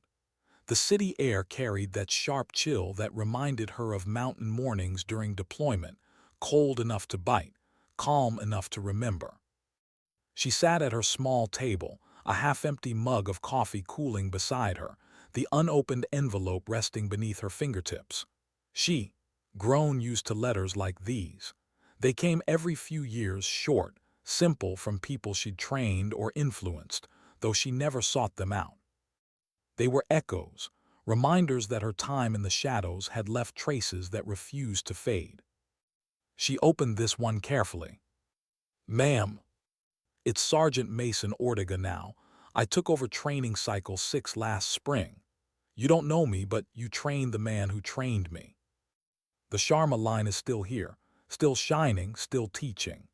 The city air carried that sharp chill that reminded her of mountain mornings during deployment, cold enough to bite, calm enough to remember. She sat at her small table, a half-empty mug of coffee cooling beside her, the unopened envelope resting beneath her fingertips. She, grown used to letters like these. They came every few years, short, simple, from people she'd trained or influenced, though she never sought them out. They were echoes, reminders that her time in the shadows had left traces that refused to fade. She opened this one carefully. "Ma'am, it's Sergeant Mason Ortega now. I took over Training Cycle 6 last spring. You don't know me, but you trained the man who trained me. The Sharma line is still here, still shining, still teaching.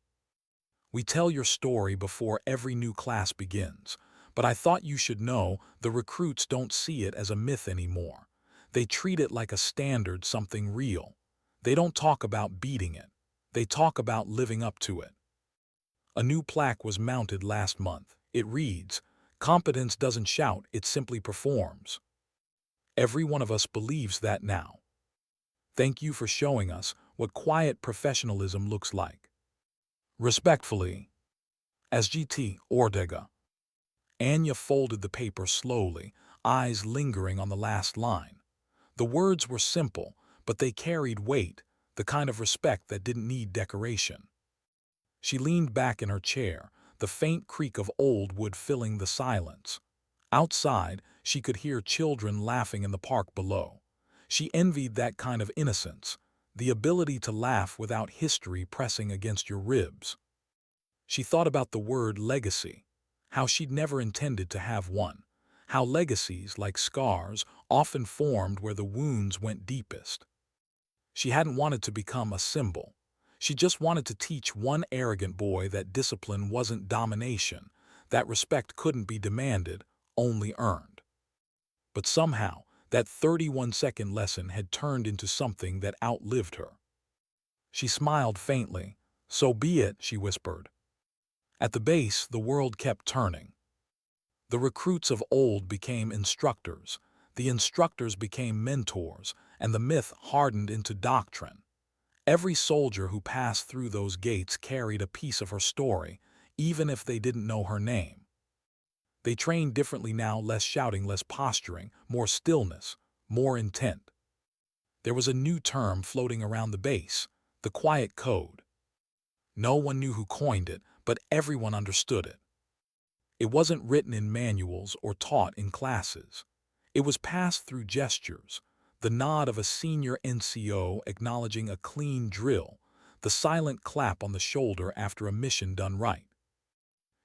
We tell your story before every new class begins, but I thought you should know the recruits don't see it as a myth anymore. They treat it like a standard, something real. They don't talk about beating it. They talk about living up to it. A new plaque was mounted last month. It reads, "Competence doesn't shout, it simply performs." Every one of us believes that now. Thank you for showing us what quiet professionalism looks like. Respectfully, SGT Ortega. Anya folded the paper slowly, eyes lingering on the last line. The words were simple, but they carried weight, the kind of respect that didn't need decoration. She leaned back in her chair, the faint creak of old wood filling the silence. Outside, she could hear children laughing in the park below. She envied that kind of innocence, the ability to laugh without history pressing against your ribs. She thought about the word legacy, how she'd never intended to have one, how legacies, like scars, often formed where the wounds went deepest. She hadn't wanted to become a symbol. She just wanted to teach one arrogant boy that discipline wasn't domination, that respect couldn't be demanded, only earned. But somehow, that 31-second lesson had turned into something that outlived her. She smiled faintly. "So be it," she whispered. At the base, the world kept turning. The recruits of old became instructors, the instructors became mentors, and the myth hardened into doctrine. Every soldier who passed through those gates carried a piece of her story, even if they didn't know her name. They trained differently now, less shouting, less posturing, more stillness, more intent. There was a new term floating around the base, the quiet code. No one knew who coined it, but everyone understood it. It wasn't written in manuals or taught in classes. It was passed through gestures, the nod of a senior NCO acknowledging a clean drill, the silent clap on the shoulder after a mission done right.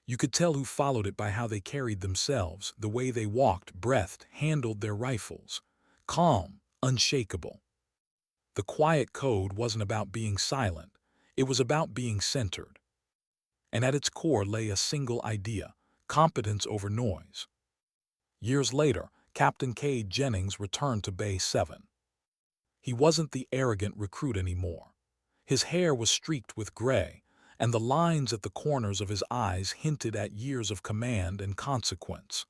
You could tell who followed it by how they carried themselves, the way they walked, breathed, handled their rifles. Calm, unshakable. The quiet code wasn't about being silent. It was about being centered. And at its core lay a single idea: competence over noise. Years later, Captain Cade Jennings returned to Bay 7. He wasn't the arrogant recruit anymore. His hair was streaked with gray, and the lines at the corners of his eyes hinted at years of command and consequence.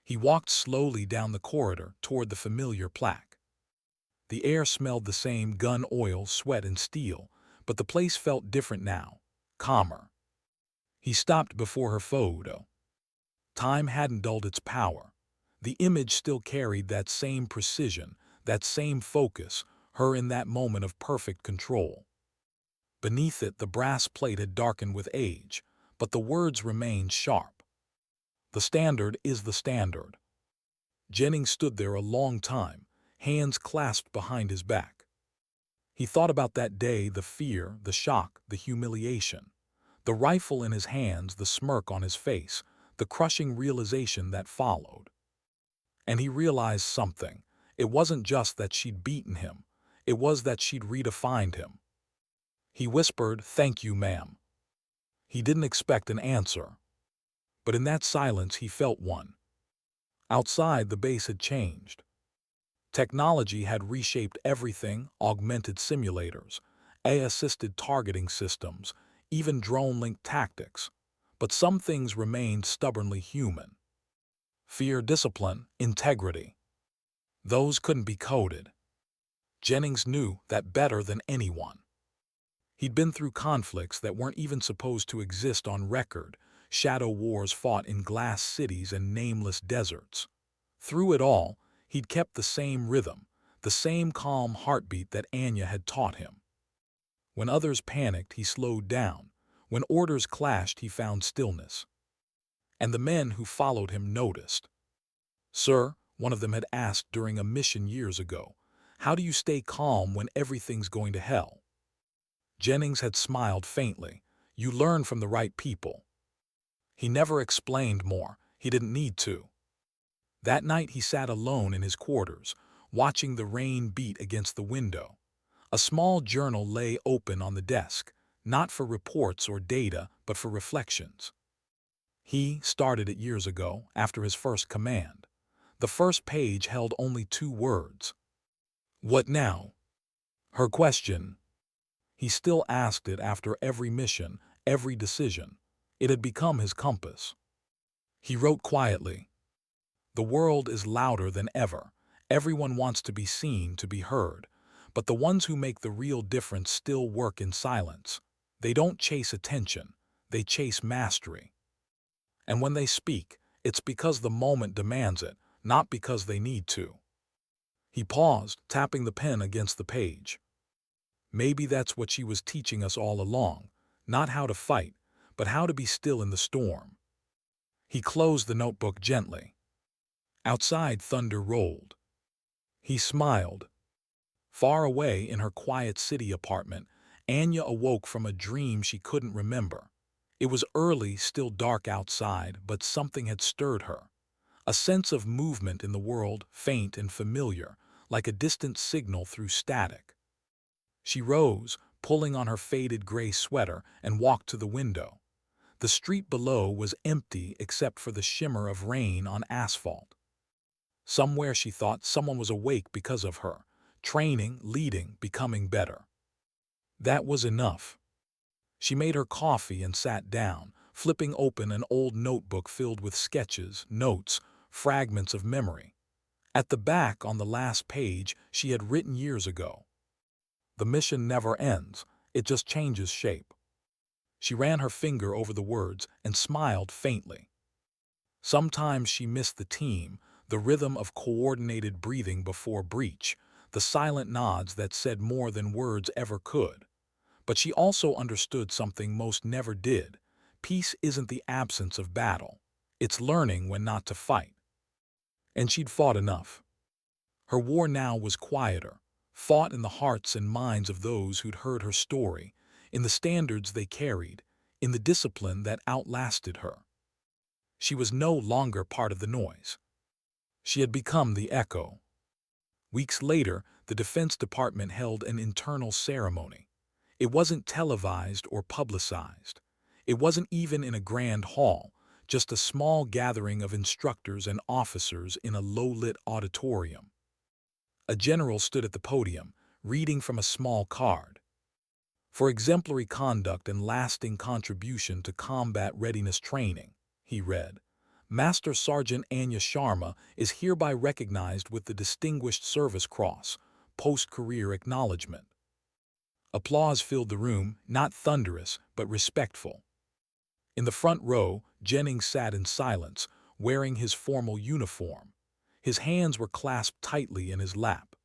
He walked slowly down the corridor toward the familiar plaque. The air smelled the same: gun oil, sweat, and steel, but the place felt different now, calmer. He stopped before her photo. Time hadn't dulled its power. The image still carried that same precision, that same focus, her in that moment of perfect control. Beneath it, the brass plate had darkened with age, but the words remained sharp. The standard is the standard. Jennings stood there a long time, hands clasped behind his back. He thought about that day, the fear, the shock, the humiliation. The rifle in his hands, the smirk on his face, the crushing realization that followed. And he realized something. It wasn't just that she'd beaten him. It was that she'd redefined him. He whispered, "Thank you, ma'am." He didn't expect an answer. But in that silence he felt one. Outside, the base had changed. Technology had reshaped everything: augmented simulators, AI-assisted targeting systems, even drone-linked tactics. But some things remained stubbornly human. Fear, discipline, integrity. Those couldn't be coded. Jennings knew that better than anyone. He'd been through conflicts that weren't even supposed to exist on record, shadow wars fought in glass cities and nameless deserts. Through it all, he'd kept the same rhythm, the same calm heartbeat that Anya had taught him. When others panicked, he slowed down. When orders clashed, he found stillness. And the men who followed him noticed. "Sir," one of them had asked during a mission years ago, "how do you stay calm when everything's going to hell?" Jennings had smiled faintly. "You learn from the right people." He never explained more. He didn't need to. That night he sat alone in his quarters, watching the rain beat against the window. A small journal lay open on the desk, not for reports or data, but for reflections. He started it years ago, after his first command. The first page held only 2 words. What now? Her question. He still asked it after every mission, every decision. It had become his compass. He wrote quietly. The world is louder than ever. Everyone wants to be seen, to be heard. But the ones who make the real difference still work in silence. They don't chase attention. They chase mastery. And when they speak, it's because the moment demands it, not because they need to. He paused, tapping the pen against the page. Maybe that's what she was teaching us all along. Not how to fight, but how to be still in the storm. He closed the notebook gently. Outside, thunder rolled. He smiled. Far away in her quiet city apartment, Anya awoke from a dream she couldn't remember. It was early, still dark outside, but something had stirred her. A sense of movement in the world, faint and familiar, like a distant signal through static. She rose, pulling on her faded gray sweater, and walked to the window. The street below was empty except for the shimmer of rain on asphalt. Somewhere she thought someone was awake because of her, training, leading, becoming better. That was enough. She made her coffee and sat down, flipping open an old notebook filled with sketches, notes, fragments of memory. At the back, on the last page, she had written years ago. The mission never ends, it just changes shape. She ran her finger over the words and smiled faintly. Sometimes she missed the team, the rhythm of coordinated breathing before breach, the silent nods that said more than words ever could. But she also understood something most never did. Peace isn't the absence of battle. It's learning when not to fight. And she'd fought enough. Her war now was quieter, fought in the hearts and minds of those who'd heard her story, in the standards they carried, in the discipline that outlasted her. She was no longer part of the noise. She had become the echo. Weeks later, the Defense Department held an internal ceremony. It wasn't televised or publicized. It wasn't even in a grand hall, just a small gathering of instructors and officers in a low-lit auditorium. A general stood at the podium, reading from a small card. For exemplary conduct and lasting contribution to combat readiness training, he read, Master Sergeant Anya Sharma is hereby recognized with the Distinguished Service Cross, post-career acknowledgement. Applause filled the room, not thunderous, but respectful. In the front row, Jennings sat in silence, wearing his formal uniform. His hands were clasped tightly in his lap.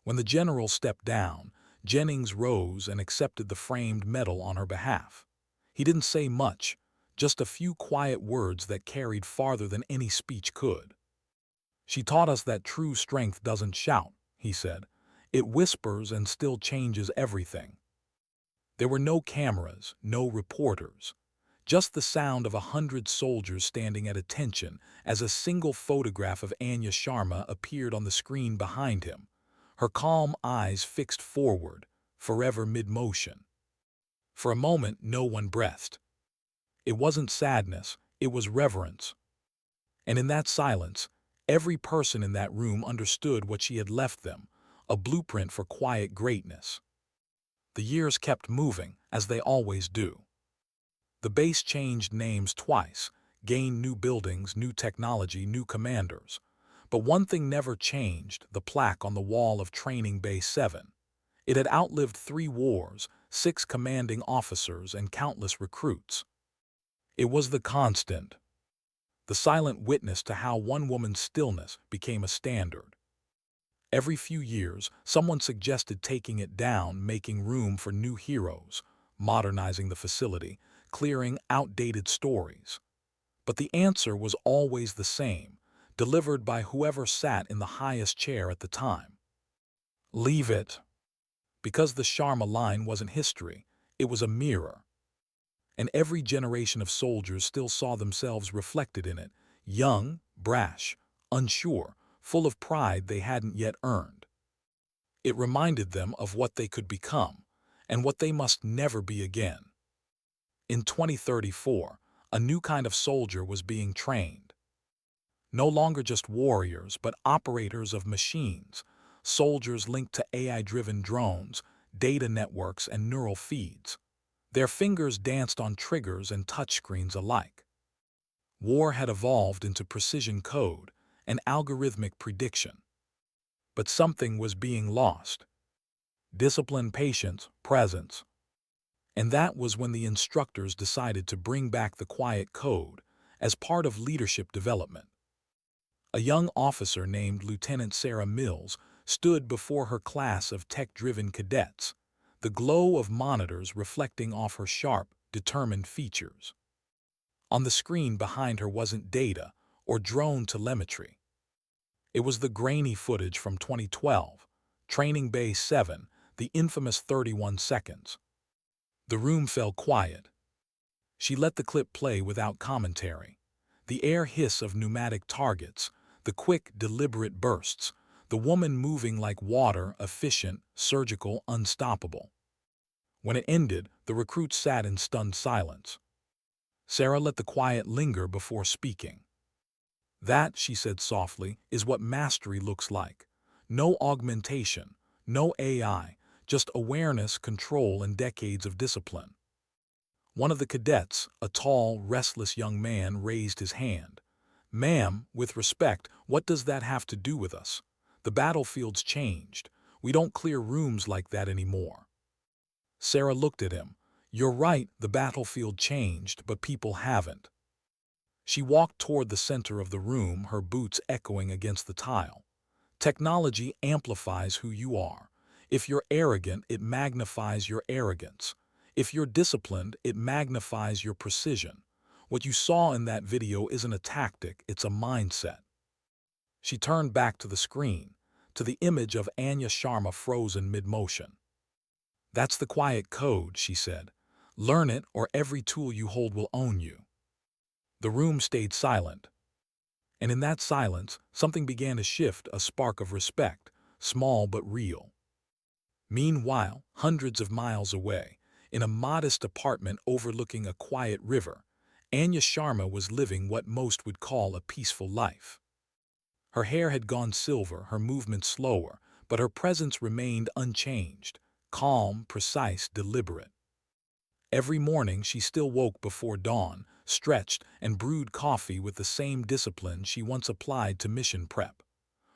When the general stepped down, Jennings rose and accepted the framed medal on her behalf. He didn't say much, just a few quiet words that carried farther than any speech could. She taught us that true strength doesn't shout, he said. It whispers and still changes everything. There were no cameras, no reporters. Just the sound of 100 soldiers standing at attention as a single photograph of Anya Sharma appeared on the screen behind him, her calm eyes fixed forward, forever mid-motion. For a moment, no one breathed. It wasn't sadness, it was reverence. And in that silence, every person in that room understood what she had left them, a blueprint for quiet greatness. The years kept moving, as they always do. The base changed names twice, gained new buildings, new technology, new commanders. But one thing never changed, the plaque on the wall of Training Bay 7. It had outlived 3 wars, 6 commanding officers, and countless recruits. It was the constant, the silent witness to how one woman's stillness became a standard. Every few years, someone suggested taking it down, making room for new heroes, modernizing the facility, clearing outdated stories. But the answer was always the same, delivered by whoever sat in the highest chair at the time. Leave it. Because the Sharma line wasn't history, it was a mirror. And every generation of soldiers still saw themselves reflected in it, young, brash, unsure, full of pride they hadn't yet earned. It reminded them of what they could become and what they must never be again. In 2034, a new kind of soldier was being trained. No longer just warriors, but operators of machines, soldiers linked to AI-driven drones, data networks, and neural feeds. Their fingers danced on triggers and touchscreens alike. War had evolved into precision code and algorithmic prediction. But something was being lost. Discipline, patience, presence. And that was when the instructors decided to bring back the quiet code as part of leadership development. A young officer named Lieutenant Sarah Mills stood before her class of tech-driven cadets, the glow of monitors reflecting off her sharp, determined features. On the screen behind her wasn't data or drone telemetry. It was the grainy footage from 2012, Training Bay 7, the infamous 31 seconds. The room fell quiet. She let the clip play without commentary. The air hiss of pneumatic targets, the quick, deliberate bursts, the woman moving like water, efficient, surgical, unstoppable. When it ended, the recruits sat in stunned silence. Sarah let the quiet linger before speaking. That, she said softly, is what mastery looks like. No augmentation, no AI, just awareness, control, and decades of discipline. One of the cadets, a tall, restless young man, raised his hand. "Ma'am, with respect, what does that have to do with us? The battlefield's changed. We don't clear rooms like that anymore." Sarah looked at him. "You're right, the battlefield changed, but people haven't." She walked toward the center of the room, her boots echoing against the tile. Technology amplifies who you are. If you're arrogant, it magnifies your arrogance. If you're disciplined, it magnifies your precision. What you saw in that video isn't a tactic, it's a mindset. She turned back to the screen, to the image of Anya Sharma frozen mid-motion. "That's the quiet code," she said. "Learn it, or every tool you hold will own you." The room stayed silent. And in that silence, something began to shift, a spark of respect, small but real. Meanwhile, hundreds of miles away, in a modest apartment overlooking a quiet river, Anya Sharma was living what most would call a peaceful life. Her hair had gone silver, her movements slower, but her presence remained unchanged, calm, precise, deliberate. Every morning she still woke before dawn, stretched, and brewed coffee with the same discipline she once applied to mission prep.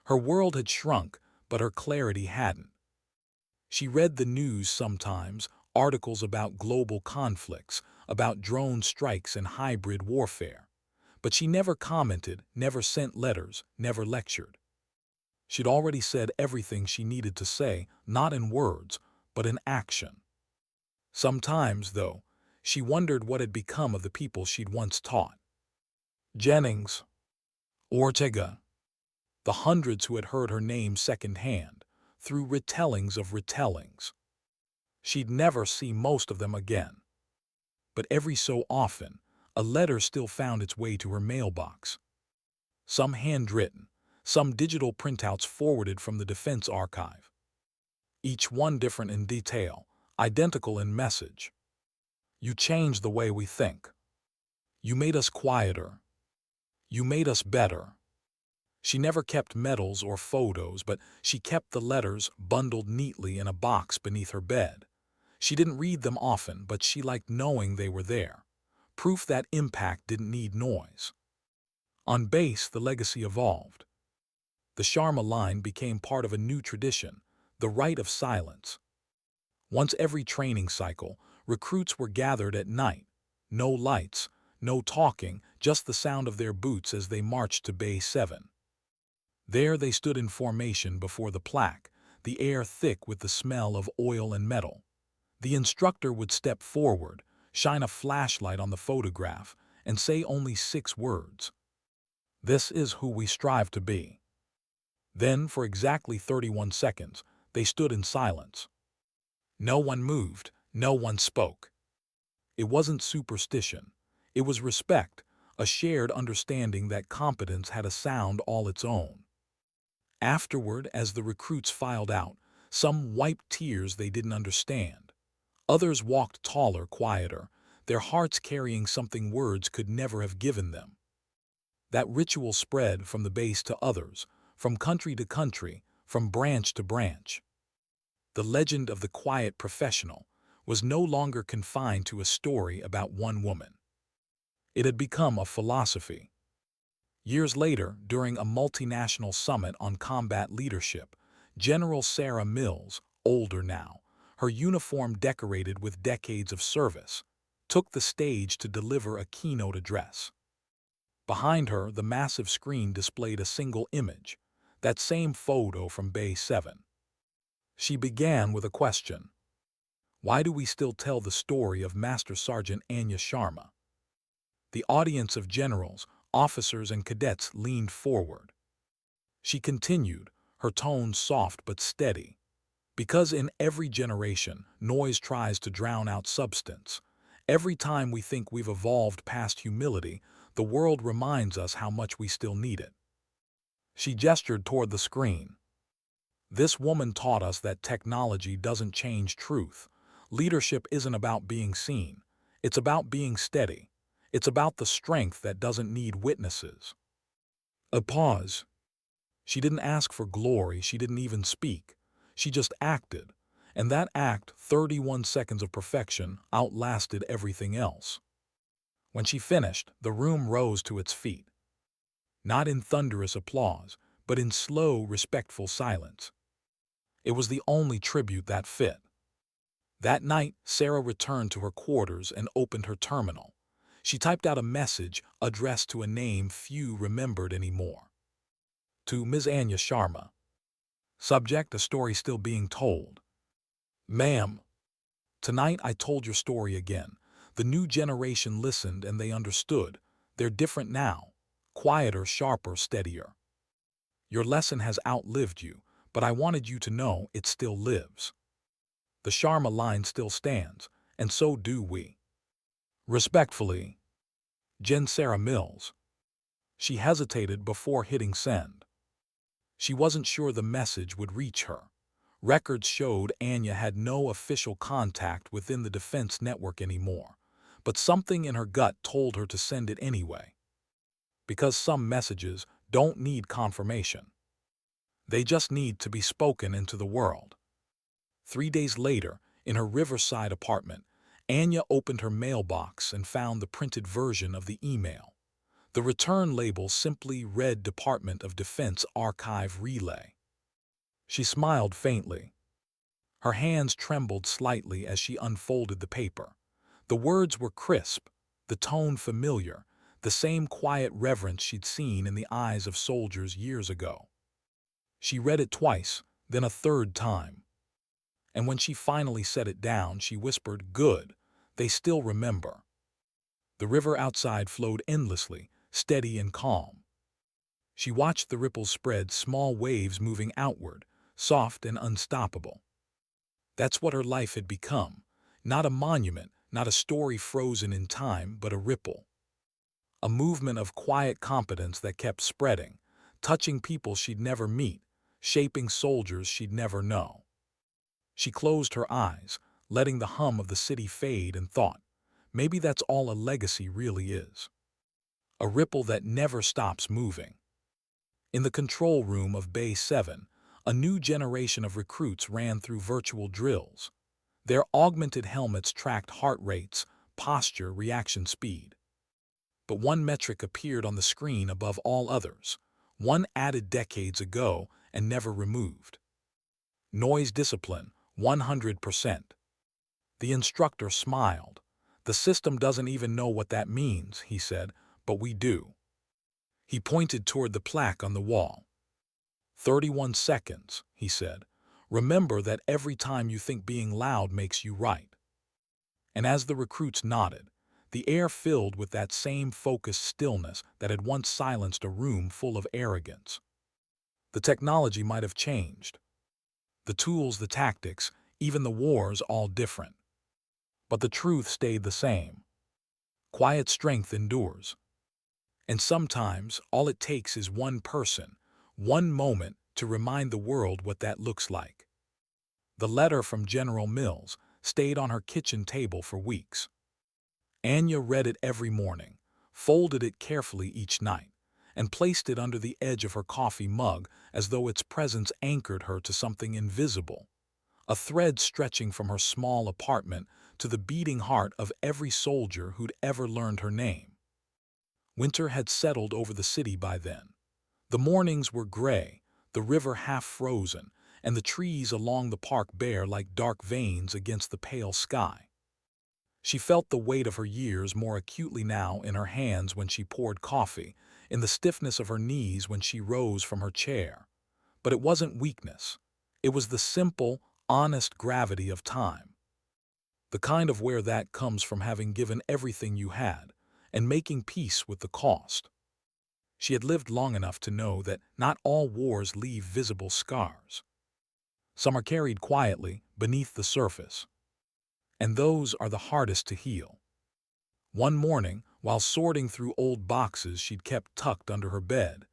Her world had shrunk, but her clarity hadn't. She read the news sometimes, articles about global conflicts, about drone strikes and hybrid warfare. But she never commented, never sent letters, never lectured. She'd already said everything she needed to say, not in words, but in action. Sometimes, though, she wondered what had become of the people she'd once taught. Jennings, Ortega, the hundreds who had heard her name secondhand, through retellings of retellings. She'd never see most of them again. But every so often, a letter still found its way to her mailbox. Some handwritten, some digital printouts forwarded from the Defense Archive. Each one different in detail, identical in message. "You changed the way we think. You made us quieter. You made us better." She never kept medals or photos, but she kept the letters bundled neatly in a box beneath her bed. She didn't read them often, but she liked knowing they were there. Proof that impact didn't need noise. On base, the legacy evolved. The Sharma line became part of a new tradition, the rite of silence. Once every training cycle, recruits were gathered at night. No lights, no talking, just the sound of their boots as they marched to Bay 7. There they stood in formation before the plaque, the air thick with the smell of oil and metal. The instructor would step forward, shine a flashlight on the photograph, and say only 6 words. "This is who we strive to be." Then, for exactly 31 seconds, they stood in silence. No one moved, no one spoke. It wasn't superstition. It was respect, a shared understanding that competence had a sound all its own. Afterward, as the recruits filed out, Some wiped tears they didn't understand. Others walked taller, quieter, their hearts carrying something words could never have given them. That ritual spread from the base to others, from country to country, from branch to branch. The legend of the quiet professional was no longer confined to a story about one woman. It had become a philosophy. Years later, during a multinational summit on combat leadership, General Sarah Mills, older now, her uniform decorated with decades of service, took the stage to deliver a keynote address. Behind her, the massive screen displayed a single image, that same photo from Bay 7. She began with a question. Why do we still tell the story of Master Sergeant Anya Sharma? The audience of generals, officers, and cadets leaned forward. She continued, her tone soft but steady. Because in every generation, noise tries to drown out substance. Every time we think we've evolved past humility, the world reminds us how much we still need it. She gestured toward the screen. This woman taught us that technology doesn't change truth. Leadership isn't about being seen. It's about being steady. It's about the strength that doesn't need witnesses. A pause. She didn't ask for glory, she didn't even speak. She just acted. And that act, 31 seconds of perfection, outlasted everything else. When she finished, the room rose to its feet. Not in thunderous applause, but in slow, respectful silence. It was the only tribute that fit. That night, Sarah returned to her quarters and opened her terminal. She typed out a message addressed to a name few remembered anymore. To Ms. Anya Sharma. Subject: a story still being told. Ma'am, tonight I told your story again. The new generation listened and they understood. They're different now. Quieter, sharper, steadier. Your lesson has outlived you, but I wanted you to know it still lives. The Sharma line still stands, and so do we. Respectfully, Gen Sarah Mills. She hesitated before hitting send. She wasn't sure the message would reach her. Records showed Anya had no official contact within the defense network anymore, but something in her gut told her to send it anyway. Because some messages don't need confirmation. They just need to be spoken into the world. 3 days later, in her Riverside apartment, Anya opened her mailbox and found the printed version of the email. The return label simply read Department of Defense Archive Relay. She smiled faintly. Her hands trembled slightly as she unfolded the paper. The words were crisp, the tone familiar, the same quiet reverence she'd seen in the eyes of soldiers years ago. She read it twice, then a third time. And when she finally set it down, she whispered, "Good, they still remember." The river outside flowed endlessly, steady and calm. She watched the ripples spread, small waves moving outward, soft and unstoppable. That's what her life had become. Not a monument, not a story frozen in time, but a ripple. A movement of quiet competence that kept spreading, touching people she'd never meet, shaping soldiers she'd never know. She closed her eyes, letting the hum of the city fade, and thought, maybe that's all a legacy really is. A ripple that never stops moving. In the control room of Bay 7, a new generation of recruits ran through virtual drills. Their augmented helmets tracked heart rates, posture, reaction speed. But one metric appeared on the screen above all others, one added decades ago and never removed. Noise discipline, 100%. The instructor smiled. "The system doesn't even know what that means," he said, "but we do." He pointed toward the plaque on the wall. 31 seconds, he said. "Remember that every time you think being loud makes you right." And as the recruits nodded, the air filled with that same focused stillness that had once silenced a room full of arrogance. The technology might have changed. The tools, the tactics, even the wars, all different. But the truth stayed the same. Quiet strength endures. And sometimes all it takes is one person, one moment to remind the world what that looks like. The letter from General Mills stayed on her kitchen table for weeks. Anya read it every morning, folded it carefully each night, and placed it under the edge of her coffee mug as though its presence anchored her to something invisible, a thread stretching from her small apartment to the beating heart of every soldier who'd ever learned her name. Winter had settled over the city by then. The mornings were gray, the river half frozen, and the trees along the park bare like dark veins against the pale sky. She felt the weight of her years more acutely now in her hands when she poured coffee, in the stiffness of her knees when she rose from her chair. But it wasn't weakness. It was the simple, honest gravity of time. The kind of where that comes from having given everything you had, and making peace with the cost. She had lived long enough to know that not all wars leave visible scars. Some are carried quietly beneath the surface, and those are the hardest to heal. One morning, while sorting through old boxes she'd kept tucked under her bed,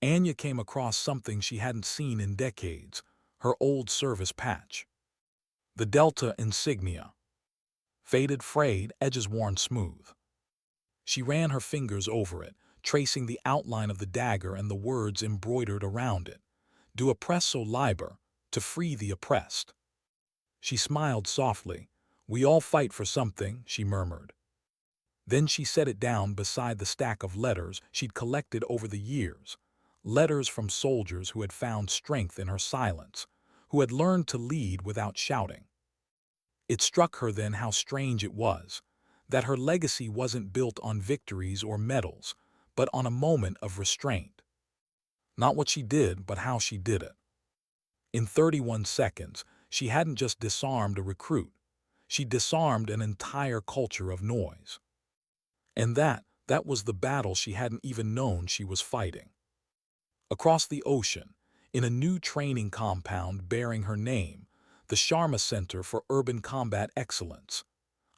Anya came across something she hadn't seen in decades, her old service patch. The Delta insignia. Faded, frayed, edges worn smooth. She ran her fingers over it, tracing the outline of the dagger and the words embroidered around it. Do oppresso liber, to free the oppressed. She smiled softly. We all fight for something, she murmured. Then she set it down beside the stack of letters she'd collected over the years, letters from soldiers who had found strength in her silence, who had learned to lead without shouting. It struck her then how strange it was, that her legacy wasn't built on victories or medals, but on a moment of restraint. Not what she did, but how she did it. In 31 seconds, she hadn't just disarmed a recruit, she disarmed an entire culture of noise. And that was the battle she hadn't even known she was fighting. Across the ocean, in a new training compound bearing her name, the Sharma Center for Urban Combat Excellence,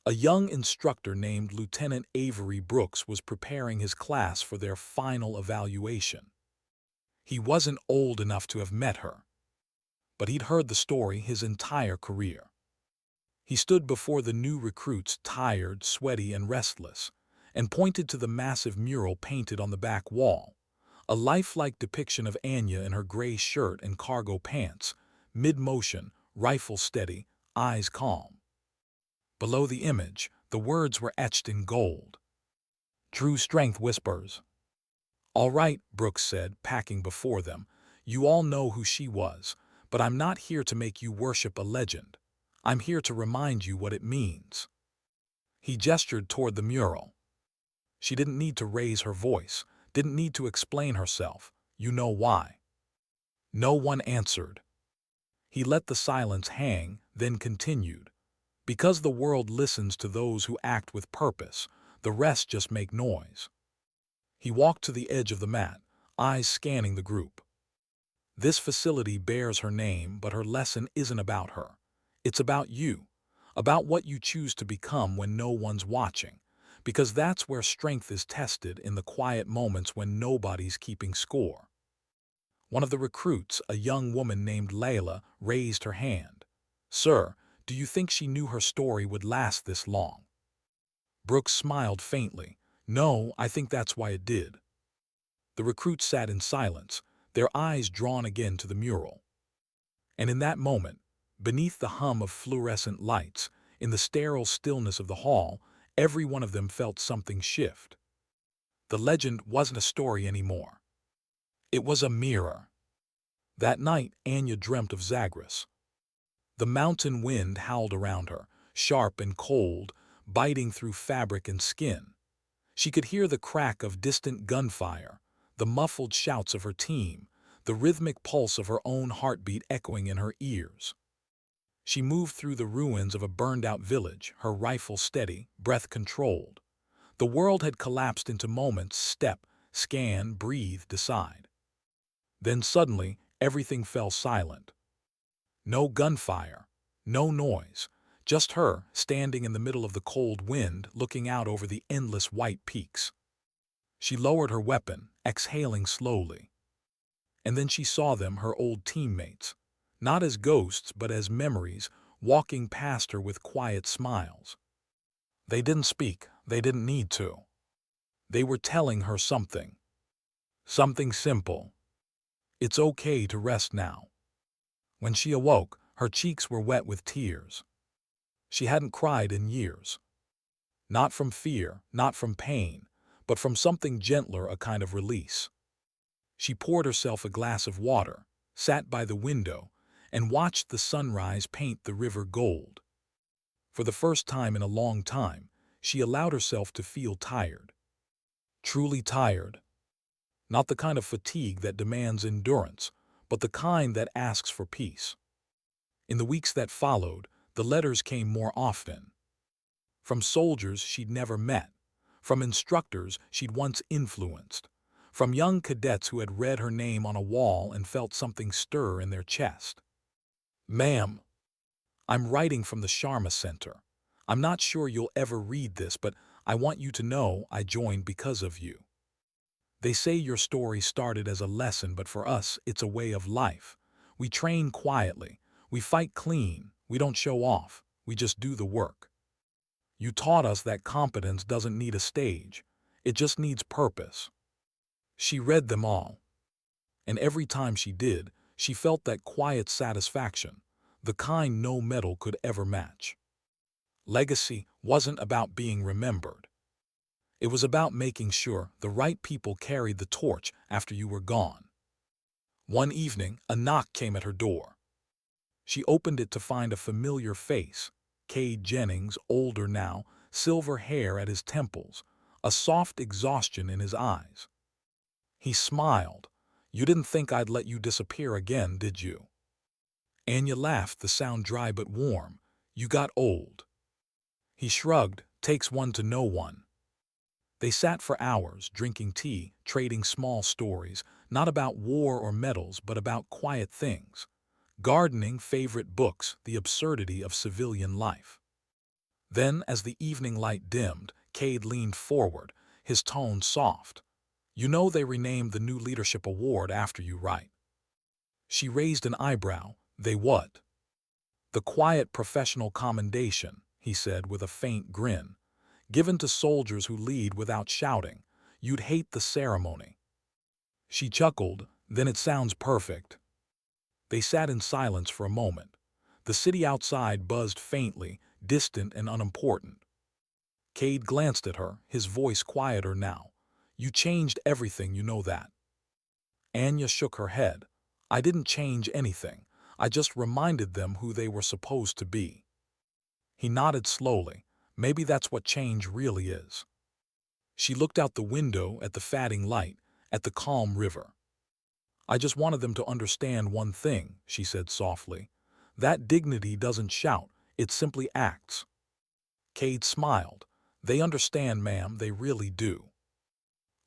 a young instructor named Lieutenant Avery Brooks was preparing his class for their final evaluation. He wasn't old enough to have met her, but he'd heard the story his entire career. He stood before the new recruits, tired, sweaty, and restless, and pointed to the massive mural painted on the back wall, a lifelike depiction of Anya in her gray shirt and cargo pants, mid-motion, rifle steady, eyes calm. Below the image, the words were etched in gold. True strength whispers. All right, Brooks said, packing before them. You all know who she was, but I'm not here to make you worship a legend. I'm here to remind you what it means. He gestured toward the mural. She didn't need to raise her voice, didn't need to explain herself. You know why. No one answered. He let the silence hang, then continued. Because the world listens to those who act with purpose, the rest just make noise. He walked to the edge of the mat, eyes scanning the group. This facility bears her name, but her lesson isn't about her. It's about you, about what you choose to become when no one's watching, because that's where strength is tested, in the quiet moments when nobody's keeping score. One of the recruits, a young woman named Layla, raised her hand. Sir, do you think she knew her story would last this long? Brooks smiled faintly. No, I think that's why it did. The recruits sat in silence, their eyes drawn again to the mural. And in that moment, beneath the hum of fluorescent lights, in the sterile stillness of the hall, every one of them felt something shift. The legend wasn't a story anymore. It was a mirror. That night, Anya dreamt of Zagros. The mountain wind howled around her, sharp and cold, biting through fabric and skin. She could hear the crack of distant gunfire, the muffled shouts of her team, the rhythmic pulse of her own heartbeat echoing in her ears. She moved through the ruins of a burned-out village, her rifle steady, breath controlled. The world had collapsed into moments: step, scan, breathe, decide. Then suddenly, everything fell silent. No gunfire, no noise, just her, standing in the middle of the cold wind, looking out over the endless white peaks. She lowered her weapon, exhaling slowly. And then she saw them, her old teammates. not as ghosts but as memories, walking past her with quiet smiles. They didn't speak, they didn't need to. They were telling her something. Something simple. It's okay to rest now. When she awoke, her cheeks were wet with tears. She hadn't cried in years. Not from fear, not from pain, but from something gentler, a kind of release. She poured herself a glass of water, sat by the window, and watched the sunrise paint the river gold. For the first time in a long time, she allowed herself to feel tired. Truly tired. Not the kind of fatigue that demands endurance, but the kind that asks for peace. In the weeks that followed, the letters came more often. From soldiers she'd never met, from instructors she'd once influenced, from young cadets who had read her name on a wall and felt something stir in their chest. "Ma'am, I'm writing from the Sharma Center. I'm not sure you'll ever read this, but I want you to know I joined because of you. They say your story started as a lesson, but for us, it's a way of life. We train quietly. We fight clean. We don't show off. We just do the work. You taught us that competence doesn't need a stage. It just needs purpose." She read them all. And every time she did, she felt that quiet satisfaction, the kind no medal could ever match. Legacy wasn't about being remembered. It was about making sure the right people carried the torch after you were gone. One evening, a knock came at her door. She opened it to find a familiar face, Cade Jennings, older now, silver hair at his temples, a soft exhaustion in his eyes. He smiled. "You didn't think I'd let you disappear again, did you?" Anya laughed, the sound dry but warm. "You got old." He shrugged. "Takes one to know one." They sat for hours, drinking tea, trading small stories, not about war or medals, but about quiet things. Gardening, favorite books, the absurdity of civilian life. Then, as the evening light dimmed, Cade leaned forward, his tone soft. "You know they renamed the new leadership award after you, right?" She raised an eyebrow. "They what?" "The quiet professional commendation," he said with a faint grin. "Given to soldiers who lead without shouting. You'd hate the ceremony." She chuckled. "Then it sounds perfect." They sat in silence for a moment. The city outside buzzed faintly, distant and unimportant. Cade glanced at her, his voice quieter now. "You changed everything, you know that." Anya shook her head. "I didn't change anything. I just reminded them who they were supposed to be." He nodded slowly. "Maybe that's what change really is." She looked out the window at the fading light, at the calm river. "I just wanted them to understand one thing," she said softly. "That dignity doesn't shout, it simply acts." Cade smiled. "They understand, ma'am, they really do."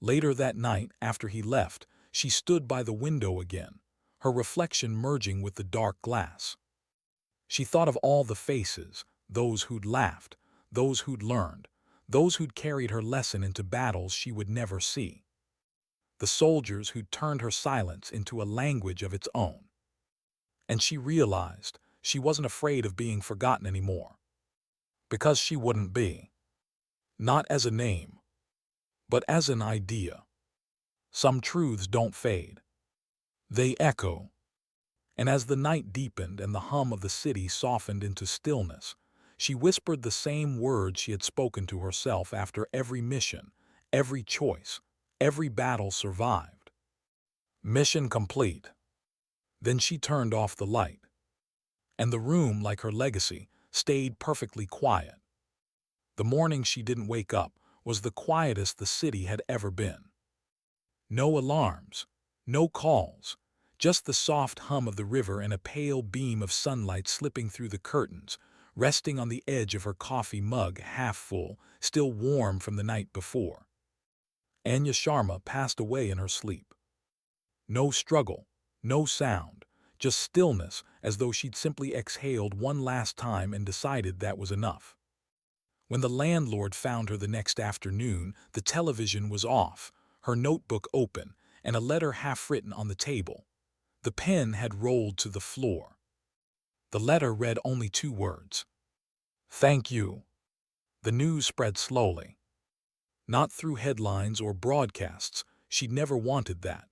Later that night, after he left, she stood by the window again, her reflection merging with the dark glass. She thought of all the faces, those who'd laughed, those who'd learned, those who'd carried her lesson into battles she would never see. The soldiers who'd turned her silence into a language of its own. And she realized she wasn't afraid of being forgotten anymore. Because she wouldn't be. Not as a name, but as an idea. Some truths don't fade. They echo. And as the night deepened and the hum of the city softened into stillness, she whispered the same words she had spoken to herself after every mission, every choice, every battle survived. Mission complete. Then she turned off the light. And the room, like her legacy, stayed perfectly quiet. The morning she didn't wake up was the quietest the city had ever been. No alarms, no calls, just the soft hum of the river and a pale beam of sunlight slipping through the curtains, resting on the edge of her coffee mug half full, still warm from the night before. Anya Sharma passed away in her sleep. No struggle, no sound, just stillness, as though she'd simply exhaled one last time and decided that was enough. When the landlord found her the next afternoon, the television was off, her notebook open, and a letter half written on the table. The pen had rolled to the floor. The letter read only 2 words. "Thank you." The news spread slowly. Not through headlines or broadcasts. She'd never wanted that.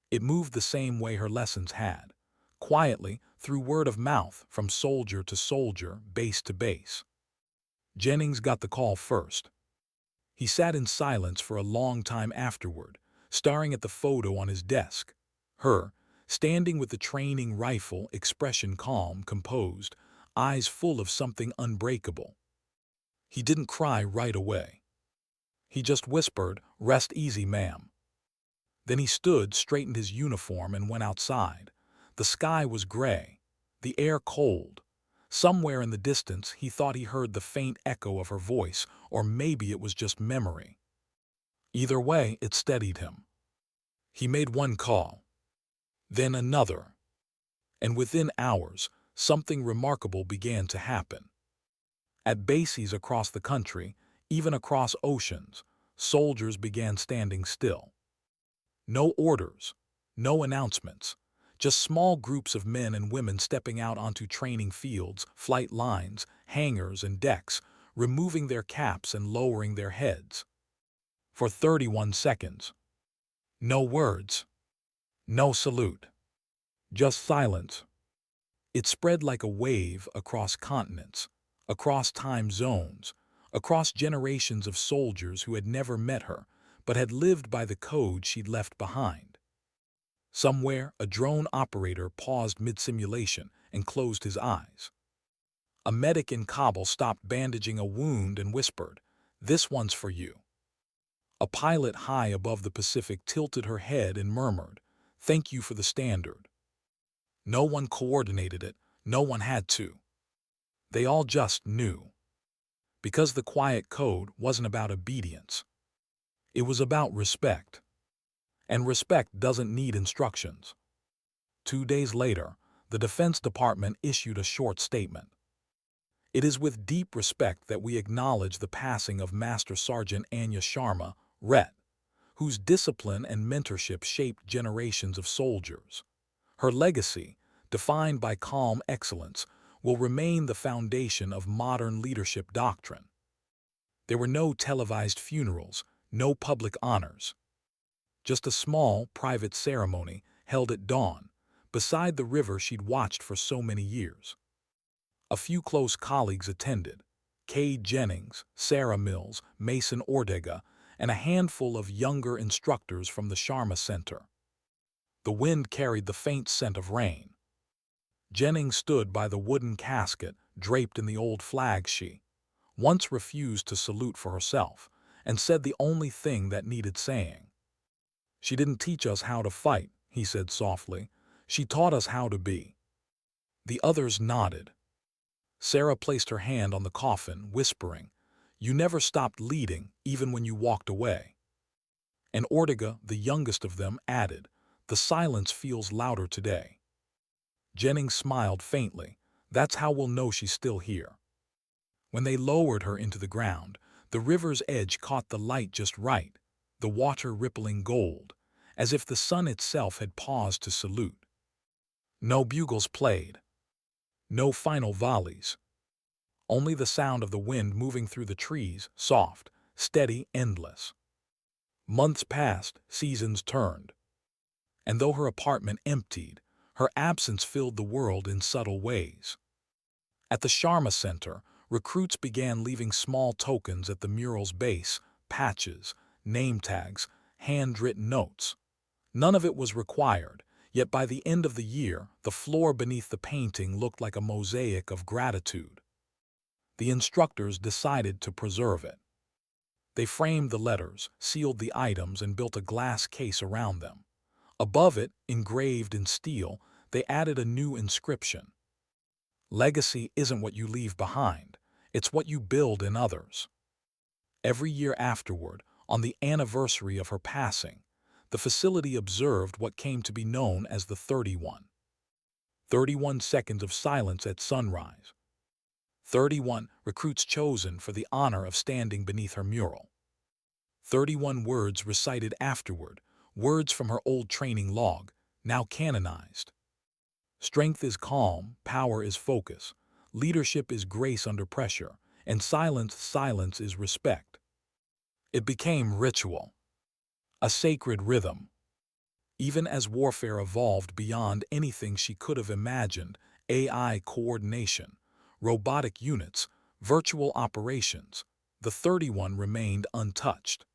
It moved the same way her lessons had, quietly, through word of mouth, from soldier to soldier, base to base. Jennings got the call first. He sat in silence for a long time afterward, staring at the photo on his desk. Her, standing with the training rifle, expression calm, composed, eyes full of something unbreakable. He didn't cry right away. He just whispered, "Rest easy, ma'am." Then he stood, straightened his uniform, and went outside. The sky was gray, the air cold. Somewhere in the distance, he thought he heard the faint echo of her voice, or maybe it was just memory. Either way, it steadied him. He made one call, then another, and within hours, something remarkable began to happen. At bases across the country, even across oceans, soldiers began standing still. No orders, no announcements, just small groups of men and women stepping out onto training fields, flight lines, hangars, and decks, removing their caps and lowering their heads. For 31 seconds. No words. No salute. Just silence. It spread like a wave across continents, across time zones, across generations of soldiers who had never met her, but had lived by the code she'd left behind. Somewhere, a drone operator paused mid-simulation and closed his eyes. A medic in Kabul stopped bandaging a wound and whispered, "This one's for you." A pilot high above the Pacific tilted her head and murmured, "Thank you for the standard." No one coordinated it, no one had to. They all just knew. Because the quiet code wasn't about obedience. It was about respect. And respect doesn't need instructions. 2 days later, the Defense Department issued a short statement. "It is with deep respect that we acknowledge the passing of Master Sergeant Anya Sharma, RET, whose discipline and mentorship shaped generations of soldiers. Her legacy, defined by calm excellence, will remain the foundation of modern leadership doctrine." There were no televised funerals, no public honors. Just a small, private ceremony held at dawn, beside the river she'd watched for so many years. A few close colleagues attended: Cade Jennings, Sarah Mills, Mason Ortega, and a handful of younger instructors from the Sharma Center. The wind carried the faint scent of rain. Jennings stood by the wooden casket draped in the old flag she once refused to salute for herself, and said the only thing that needed saying. "She didn't teach us how to fight," he said softly. "She taught us how to be." The others nodded. Sarah placed her hand on the coffin, whispering, "You never stopped leading, even when you walked away." And Ortega, the youngest of them, added, "The silence feels louder today." Jennings smiled faintly. "That's how we'll know she's still here." When they lowered her into the ground, the river's edge caught the light just right, the water rippling gold, as if the sun itself had paused to salute. No bugles played. No final volleys. Only the sound of the wind moving through the trees, soft, steady, endless. Months passed, seasons turned. And though her apartment emptied, her absence filled the world in subtle ways. At the Sharma Center, recruits began leaving small tokens at the mural's base: patches, name tags, handwritten notes. None of it was required, yet by the end of the year, the floor beneath the painting looked like a mosaic of gratitude. The instructors decided to preserve it. They framed the letters, sealed the items, and built a glass case around them. Above it, engraved in steel, they added a new inscription: "Legacy isn't what you leave behind, it's what you build in others." Every year afterward, on the anniversary of her passing, the facility observed what came to be known as the 31 seconds of silence at sunrise. 31 recruits chosen for the honor of standing beneath her mural. 31 words recited afterward, words from her old training log, now canonized. Strength is calm, power is focus, leadership is grace under pressure, and silence is respect. It became ritual, a sacred rhythm. Even as warfare evolved beyond anything she could have imagined, AI coordination, robotic units, virtual operations, the 31 remained untouched.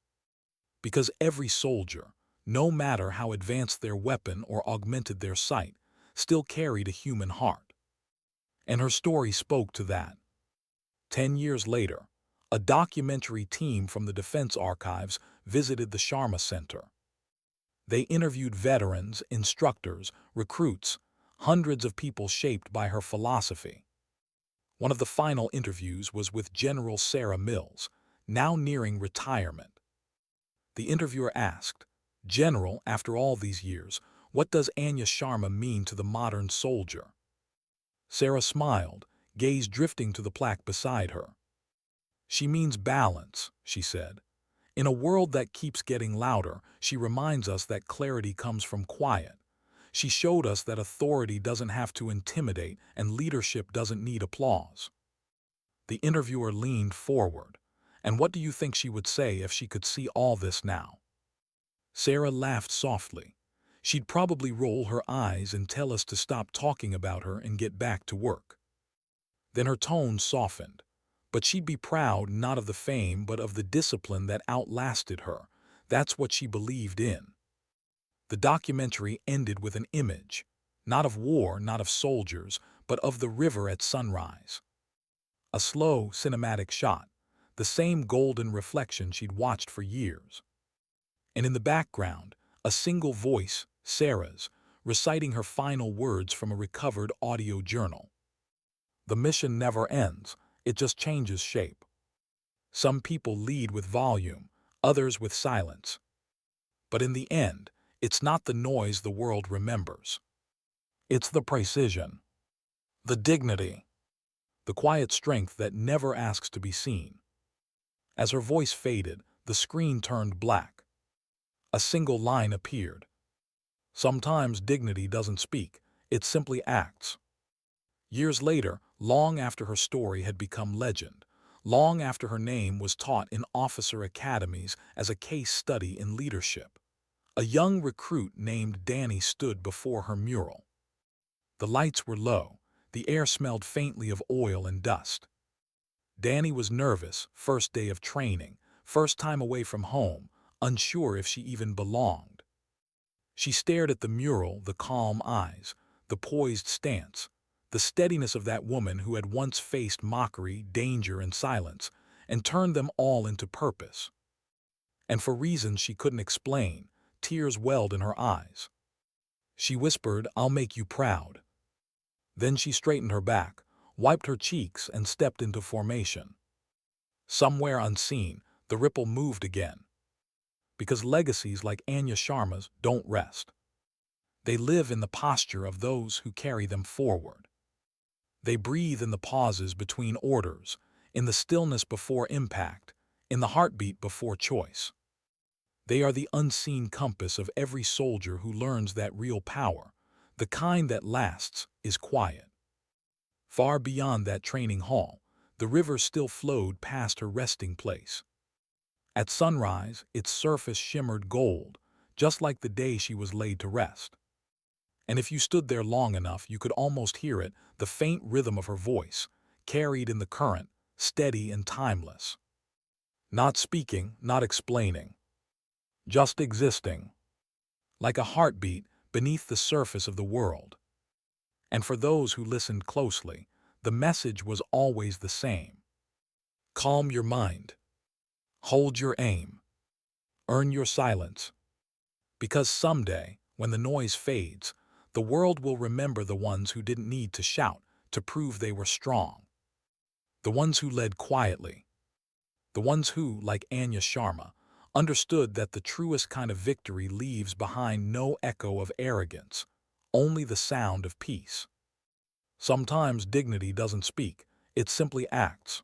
Because every soldier, no matter how advanced their weapon or augmented their sight, still carried a human heart. And her story spoke to that. 10 years later, a documentary team from the Defense Archives visited the Sharma Center. They interviewed veterans, instructors, recruits, hundreds of people shaped by her philosophy. One of the final interviews was with General Sarah Mills, now nearing retirement. The interviewer asked, "General, after all these years, what does Anya Sharma mean to the modern soldier?" Sarah smiled, gaze drifting to the plaque beside her. "She means balance," she said. "In a world that keeps getting louder, she reminds us that clarity comes from quiet. She showed us that authority doesn't have to intimidate and leadership doesn't need applause." The interviewer leaned forward. "And what do you think she would say if she could see all this now?" Sarah laughed softly. "She'd probably roll her eyes and tell us to stop talking about her and get back to work." Then her tone softened. "But she'd be proud not of the fame but of the discipline that outlasted her. That's what she believed in." The documentary ended with an image, not of war, not of soldiers, but of the river at sunrise. A slow, cinematic shot, the same golden reflection she'd watched for years. And in the background, a single voice, Sarah's, reciting her final words from a recovered audio journal. "The mission never ends, it just changes shape. Some people lead with volume, others with silence. But in the end, it's not the noise the world remembers. It's the precision, the dignity, the quiet strength that never asks to be seen." As her voice faded, the screen turned black. A single line appeared. "Sometimes dignity doesn't speak, it simply acts." Years later, long after her story had become legend, long after her name was taught in officer academies as a case study in leadership, a young recruit named Danny stood before her mural. The lights were low, the air smelled faintly of oil and dust. Danny was nervous, first day of training, first time away from home, unsure if she even belonged. She stared at the mural, the calm eyes, the poised stance, the steadiness of that woman who had once faced mockery, danger, and silence, and turned them all into purpose. And for reasons she couldn't explain, tears welled in her eyes. She whispered, "I'll make you proud." Then she straightened her back, wiped her cheeks, and stepped into formation. Somewhere unseen, the ripple moved again. Because legacies like Anya Sharma's don't rest. They live in the posture of those who carry them forward. They breathe in the pauses between orders, in the stillness before impact, in the heartbeat before choice. They are the unseen compass of every soldier who learns that real power, the kind that lasts, is quiet. Far beyond that training hall, the river still flowed past her resting place. At sunrise, its surface shimmered gold, just like the day she was laid to rest. And if you stood there long enough, you could almost hear it, the faint rhythm of her voice, carried in the current, steady and timeless. Not speaking, not explaining. Just existing. Like a heartbeat beneath the surface of the world. And for those who listened closely, the message was always the same. Calm your mind. Hold your aim. Earn your silence. Because someday, when the noise fades, the world will remember the ones who didn't need to shout to prove they were strong. The ones who led quietly. The ones who, like Anya Sharma, understood that the truest kind of victory leaves behind no echo of arrogance, only the sound of peace. Sometimes dignity doesn't speak, it simply acts.